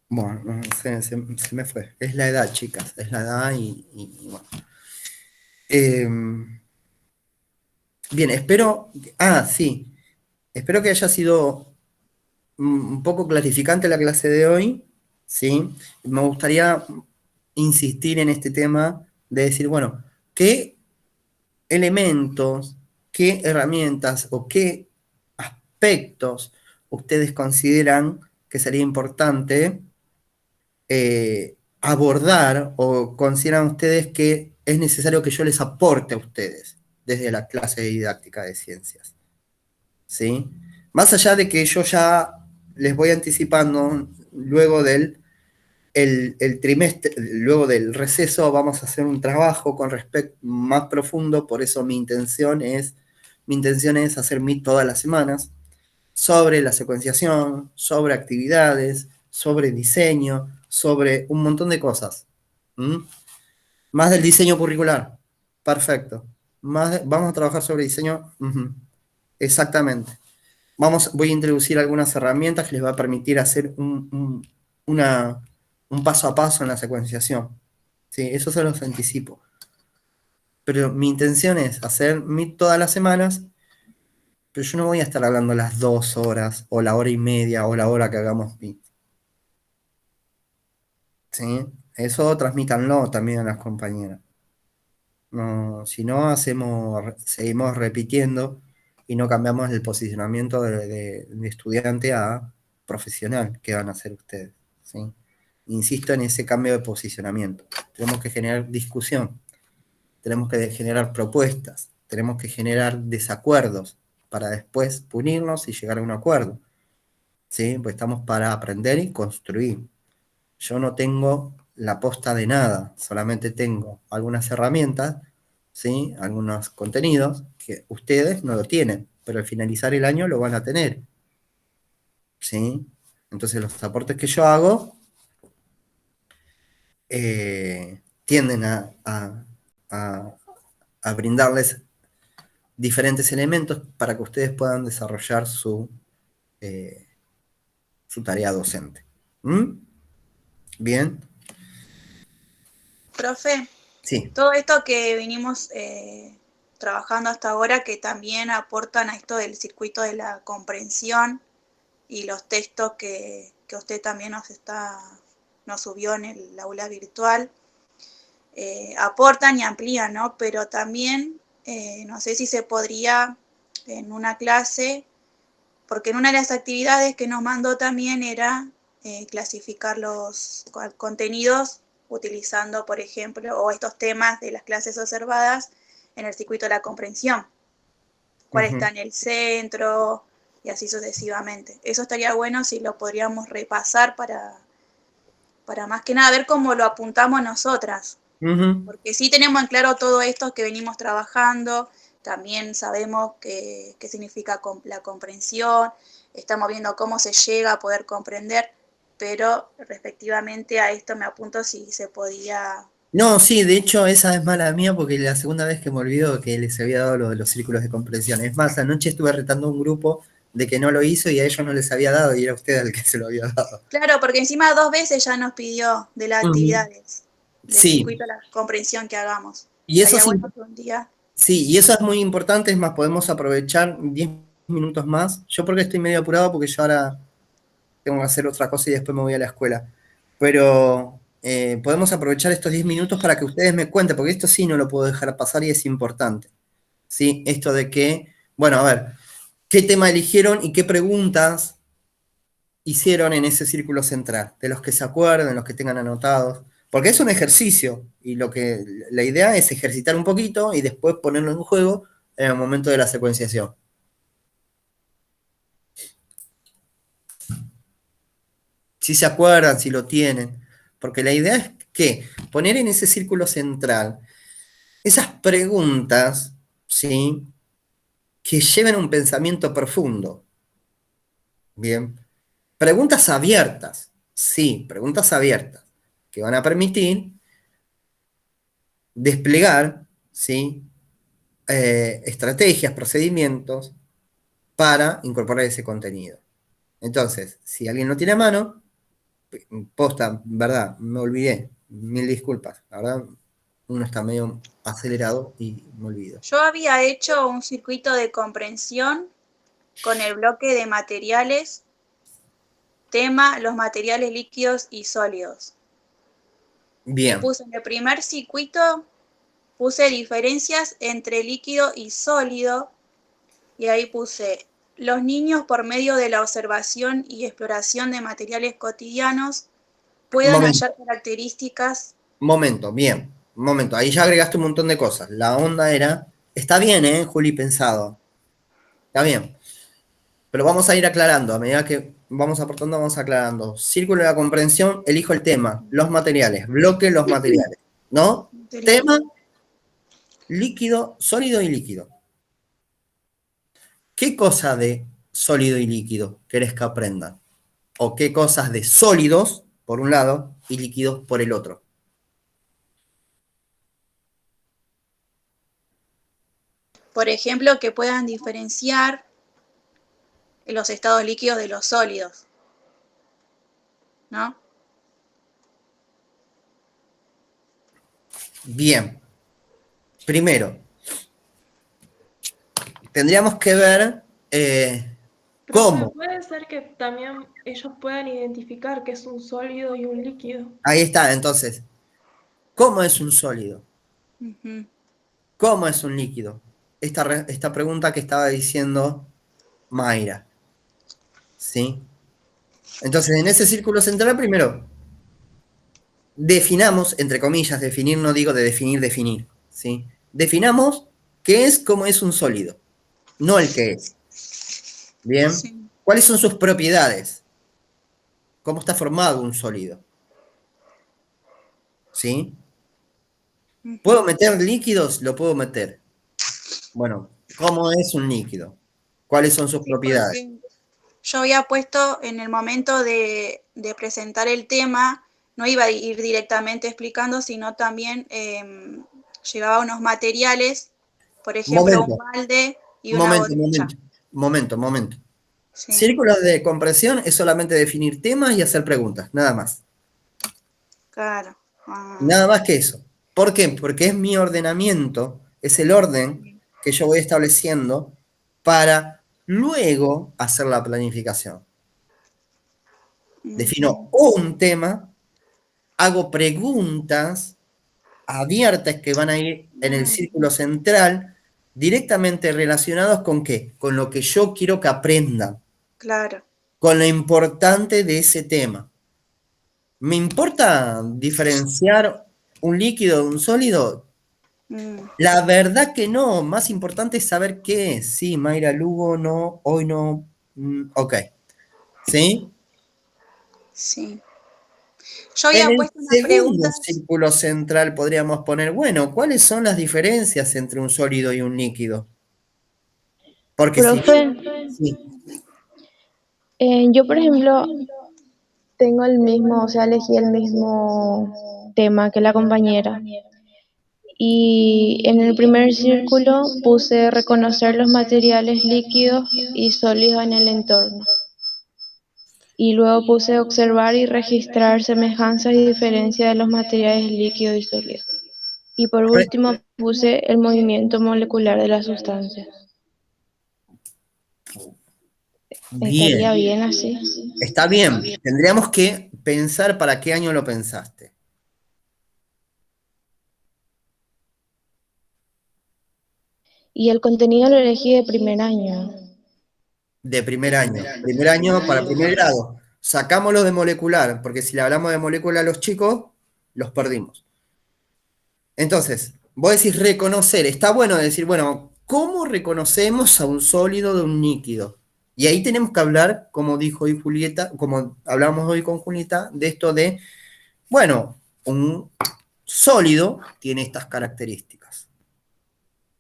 bueno, no, se me fue. Es la edad, chicas. Es la edad y bueno. Eh, bien, espero. Ah, sí. Espero que haya sido un poco clarificante la clase de hoy. ¿Sí? Me gustaría insistir en este tema de decir, bueno, ¿qué elementos, qué herramientas o qué aspectos ustedes consideran que sería importante abordar o consideran ustedes que es necesario que yo les aporte a ustedes desde la clase de didáctica de ciencias? ¿Sí? Más allá de que yo ya les voy anticipando, luego del el trimestre, luego del receso, vamos a hacer un trabajo con respecto más profundo, por eso mi intención es hacer Meet todas las semanas, sobre la secuenciación, sobre actividades, sobre diseño, sobre un montón de cosas. ¿Mm? Más del diseño curricular. Perfecto. Vamos a trabajar sobre diseño. Ujú. Exactamente. Voy a introducir algunas herramientas que les va a permitir hacer un paso a paso en la secuenciación. Sí, eso se los anticipo. Pero mi intención es hacer Meet todas las semanas, pero yo no voy a estar hablando las 2 horas, o la hora y media, o la hora que hagamos Meet. ¿Sí? Eso transmítanlo también a las compañeras. No, si no, seguimos repitiendo y no cambiamos el posicionamiento de estudiante a profesional que van a ser ustedes. ¿Sí? Insisto en ese cambio de posicionamiento. Tenemos que generar discusión, tenemos que generar propuestas, tenemos que generar desacuerdos para después punirnos y llegar a un acuerdo. ¿Sí? Pues estamos para aprender y construir. Yo no tengo la posta de nada, solamente tengo algunas herramientas, ¿sí? Algunos contenidos que ustedes no lo tienen, pero al finalizar el año lo van a tener. ¿Sí? Entonces los aportes que yo hago tienden a- a brindarles diferentes elementos para que ustedes puedan desarrollar eh, su tarea docente. ¿Mm? Bien, Profe, sí. todo esto que vinimos trabajando hasta ahora, que también aportan a esto del circuito de la comprensión y los textos que usted también nos subió en el aula virtual, aportan y amplían, ¿no? Pero también, no sé si se podría en una clase, porque en una de las actividades que nos mandó también era clasificar los contenidos utilizando, por ejemplo, o estos temas de las clases observadas en el circuito de la comprensión. Cuál está Ujú. en el centro y así sucesivamente. Eso estaría bueno si lo podríamos repasar para más que nada ver cómo lo apuntamos nosotras. Ujú. Porque sí tenemos en claro todo esto que venimos trabajando, también sabemos qué significa la comprensión, estamos viendo cómo se llega a poder comprender, pero respectivamente a esto me apunto si se podía... No, sí, de hecho esa es mala mía porque la segunda vez que me olvido que les había dado lo de los círculos de comprensión. Es más, anoche estuve retando a un grupo de que no lo hizo y a ellos no les había dado y era usted el que se lo había dado. Claro, porque encima 2 veces ya nos pidió de las Ujú. actividades, del Sí, circuito de la comprensión que hagamos. y eso Estaría sí, bueno que un día... sí, y eso es muy importante, es más, podemos aprovechar 10 minutos más. Yo porque estoy medio apurado porque yo ahora tengo que hacer otra cosa y después me voy a la escuela. Pero podemos aprovechar estos 10 minutos para que ustedes me cuenten, porque esto sí no lo puedo dejar pasar y es importante. ¿Sí? Esto de que, bueno, a ver, ¿qué tema eligieron y qué preguntas hicieron en ese círculo central? De los que se acuerden, los que tengan anotados. Porque es un ejercicio y la idea es ejercitar un poquito y después ponerlo en juego en el momento de la secuenciación. Si se acuerdan, si lo tienen. Porque la idea es que poner en ese círculo central esas preguntas, ¿sí? Que lleven un pensamiento profundo. Bien. Preguntas abiertas. Sí, preguntas abiertas. Que van a permitir desplegar, ¿sí? Estrategias, procedimientos para incorporar ese contenido. Entonces, si alguien lo tiene a mano, posta, verdad, me olvidé, mil disculpas, la verdad, uno está medio acelerado y me olvido. Yo había hecho un circuito de comprensión con el bloque de materiales, tema, los materiales líquidos y sólidos. Y Bien, puse en el primer circuito, puse diferencias entre líquido y sólido, y ahí puse los niños por medio de la observación y exploración de materiales cotidianos puedan momento, hallar características. bien, momento, ahí ya agregaste un montón de cosas. La onda era, está bien, Juli, pensado, está bien, pero vamos a ir aclarando, a medida que vamos aportando, vamos aclarando. Círculo de la comprensión, elijo el tema, los materiales, bloque los materiales, ¿no? Tema, líquido, sólido y líquido. ¿Qué cosa de sólido y líquido querés que aprendan? ¿O qué cosas de sólidos, por un lado, y líquidos por el otro? Por ejemplo, que puedan diferenciar los estados líquidos de los sólidos, ¿no? Bien. Primero, tendríamos que ver Profe, cómo. puede ser que también ellos puedan identificar qué es un sólido y un líquido. Ahí está, entonces, ¿cómo es un sólido? Ujú. ¿Cómo es un líquido? Esta pregunta que estaba diciendo Mayra. ¿Sí? Entonces, en ese círculo central, primero, definamos, entre comillas, definir, no digo de definir, ¿sí? Definamos qué es, cómo es un sólido, no el que es. ¿Bien? Sí. ¿Cuáles son sus propiedades? ¿Cómo está formado un sólido? ¿Sí? ¿Puedo Ujú. meter líquidos? Lo puedo meter. Bueno, ¿cómo es un líquido? ¿Cuáles son sus Sí, propiedades? porque yo había puesto en el momento de presentar el tema, no iba a ir directamente explicando, sino también llevaba unos materiales, por ejemplo, un Momento, balde y una momento, botella. momento. Sí, Círculos de compresión es solamente definir temas y hacer preguntas, nada más. claro. Ah, Nada más que eso. ¿Por qué? Porque es mi ordenamiento, es el orden sí. que yo voy estableciendo para luego hacer la planificación. Defino Ujú. un tema, hago preguntas abiertas que van a ir en el círculo central, directamente relacionados con qué? Con lo que yo quiero que aprendan, Claro. con lo importante de ese tema. ¿Me importa diferenciar un líquido de un sólido? Mm, La verdad que no, más importante es saber qué es. Sí, Mayra Lugo, no, hoy no, ok. ¿Sí? sí. Yo En había el puesto unas segundo preguntas. círculo central podríamos poner, bueno, ¿cuáles son las diferencias entre un sólido y un líquido? Porque si Profe, sí, yo por ejemplo tengo el mismo, o sea, elegí el mismo tema que la compañera. Y en el primer círculo puse reconocer los materiales líquidos y sólidos en el entorno. Y luego puse observar y registrar semejanzas y diferencias de los materiales líquidos y sólidos. Y por último puse el movimiento molecular de las sustancias. bien, ¿Estaría bien así? está bien. Tendríamos que pensar para qué año lo pensaste. Y el contenido lo elegí de primer año. De primer año. Primer año para primer grado. Sacámoslo de molecular, porque si le hablamos de molecular a los chicos, los perdimos. Entonces, vos decís reconocer. Está bueno decir, bueno, ¿cómo reconocemos a un sólido de un líquido? Y ahí tenemos que hablar, como dijo hoy Julieta, como hablamos hoy con Julieta, de esto de, bueno, un sólido tiene estas características.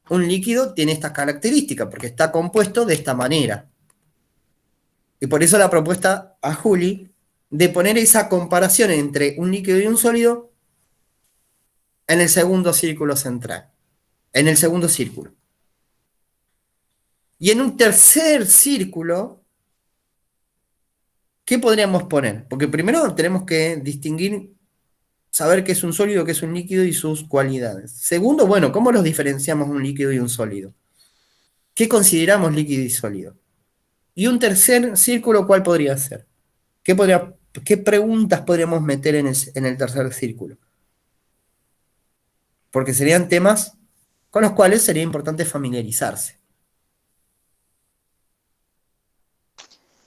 Un líquido tiene estas características porque está compuesto de esta manera. Y por eso la propuesta a Juli de poner esa comparación entre un líquido y un sólido en el segundo círculo central, en el segundo círculo. Y en un tercer círculo, ¿qué podríamos poner? Porque primero tenemos que distinguir, saber qué es un sólido, qué es un líquido y sus cualidades. Segundo, bueno, ¿cómo los diferenciamos un líquido y un sólido? ¿Qué consideramos líquido y sólido? Y un tercer círculo, ¿cuál podría ser? ¿Qué preguntas podríamos meter en el tercer círculo? Porque serían temas con los cuales sería importante familiarizarse.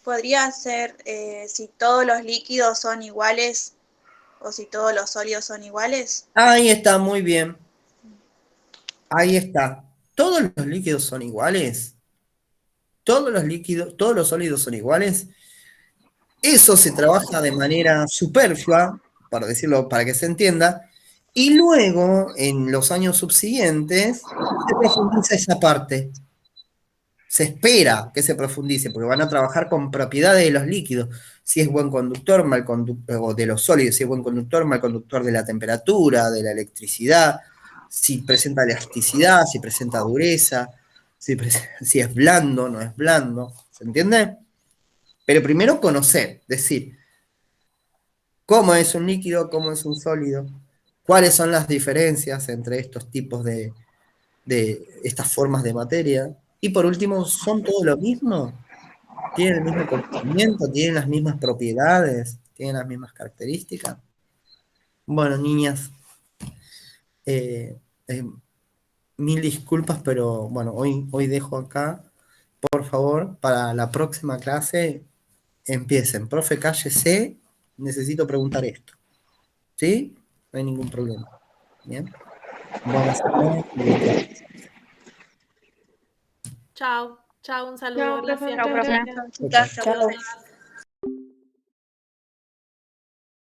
Podría ser si todos los líquidos son iguales o si todos los sólidos son iguales. Ahí está, muy bien. Ahí está. ¿Todos los líquidos son iguales? ¿Todos los líquidos, todos los sólidos son iguales? Eso se trabaja de manera superflua, para decirlo, para que se entienda, y luego, en los años subsiguientes, se profundiza esa parte. Se espera que se profundice, porque van a trabajar con propiedades de los líquidos, si es buen conductor, mal conductor, o de los sólidos, si es buen conductor, mal conductor de la temperatura, de la electricidad, si presenta elasticidad, si presenta dureza, si es blando, no es blando, ¿se entiende? Pero primero conocer, decir, cómo es un líquido, cómo es un sólido, cuáles son las diferencias entre estos tipos de estas formas de materia, y por último, ¿son todo lo mismo? ¿Tienen el mismo comportamiento? ¿Tienen las mismas propiedades? ¿Tienen las mismas características? Bueno, niñas, eh, eh, mil disculpas, pero bueno, hoy dejo acá. Por favor, para la próxima clase empiecen. Profe, cállese, necesito preguntar esto. ¿Sí? No hay ningún problema. Bien. Buenas noches. Chao, chao, un saludo, Chao, profe, gracias. Chao, muchas profe. gracias. Chao, chao. Chao, profe.